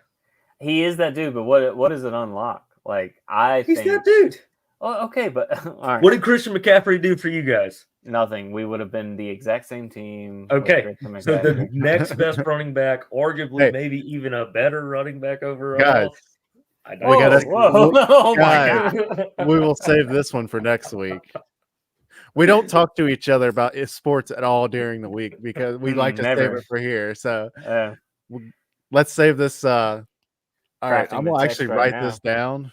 He is that dude, but what does it unlock? He's that dude. Oh, okay, but all right. What did Christian McCaffrey do for you guys? Nothing. We would have been the exact same team. Okay, so the next best running back, arguably maybe even a better running back overall. Guys, we will save this one for next week. We don't talk to each other about sports at all during the week because we like to save it for here. So let's save this. All right, I'm gonna actually write this down.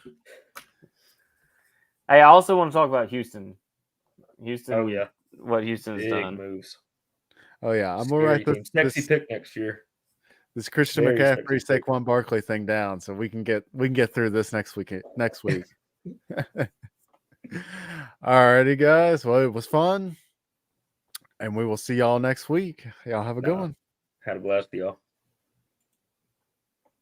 Hey, I also want to talk about Houston. Oh yeah, what Houston's done. Moves. Oh yeah, I'm gonna write this sexy pick next year. This Christian McCaffrey, Saquon Barkley thing down, so we can get through this next week. Alrighty, guys. Well, it was fun. And we will see y'all next week. Y'all have a good Nah. one. Had a blast, y'all.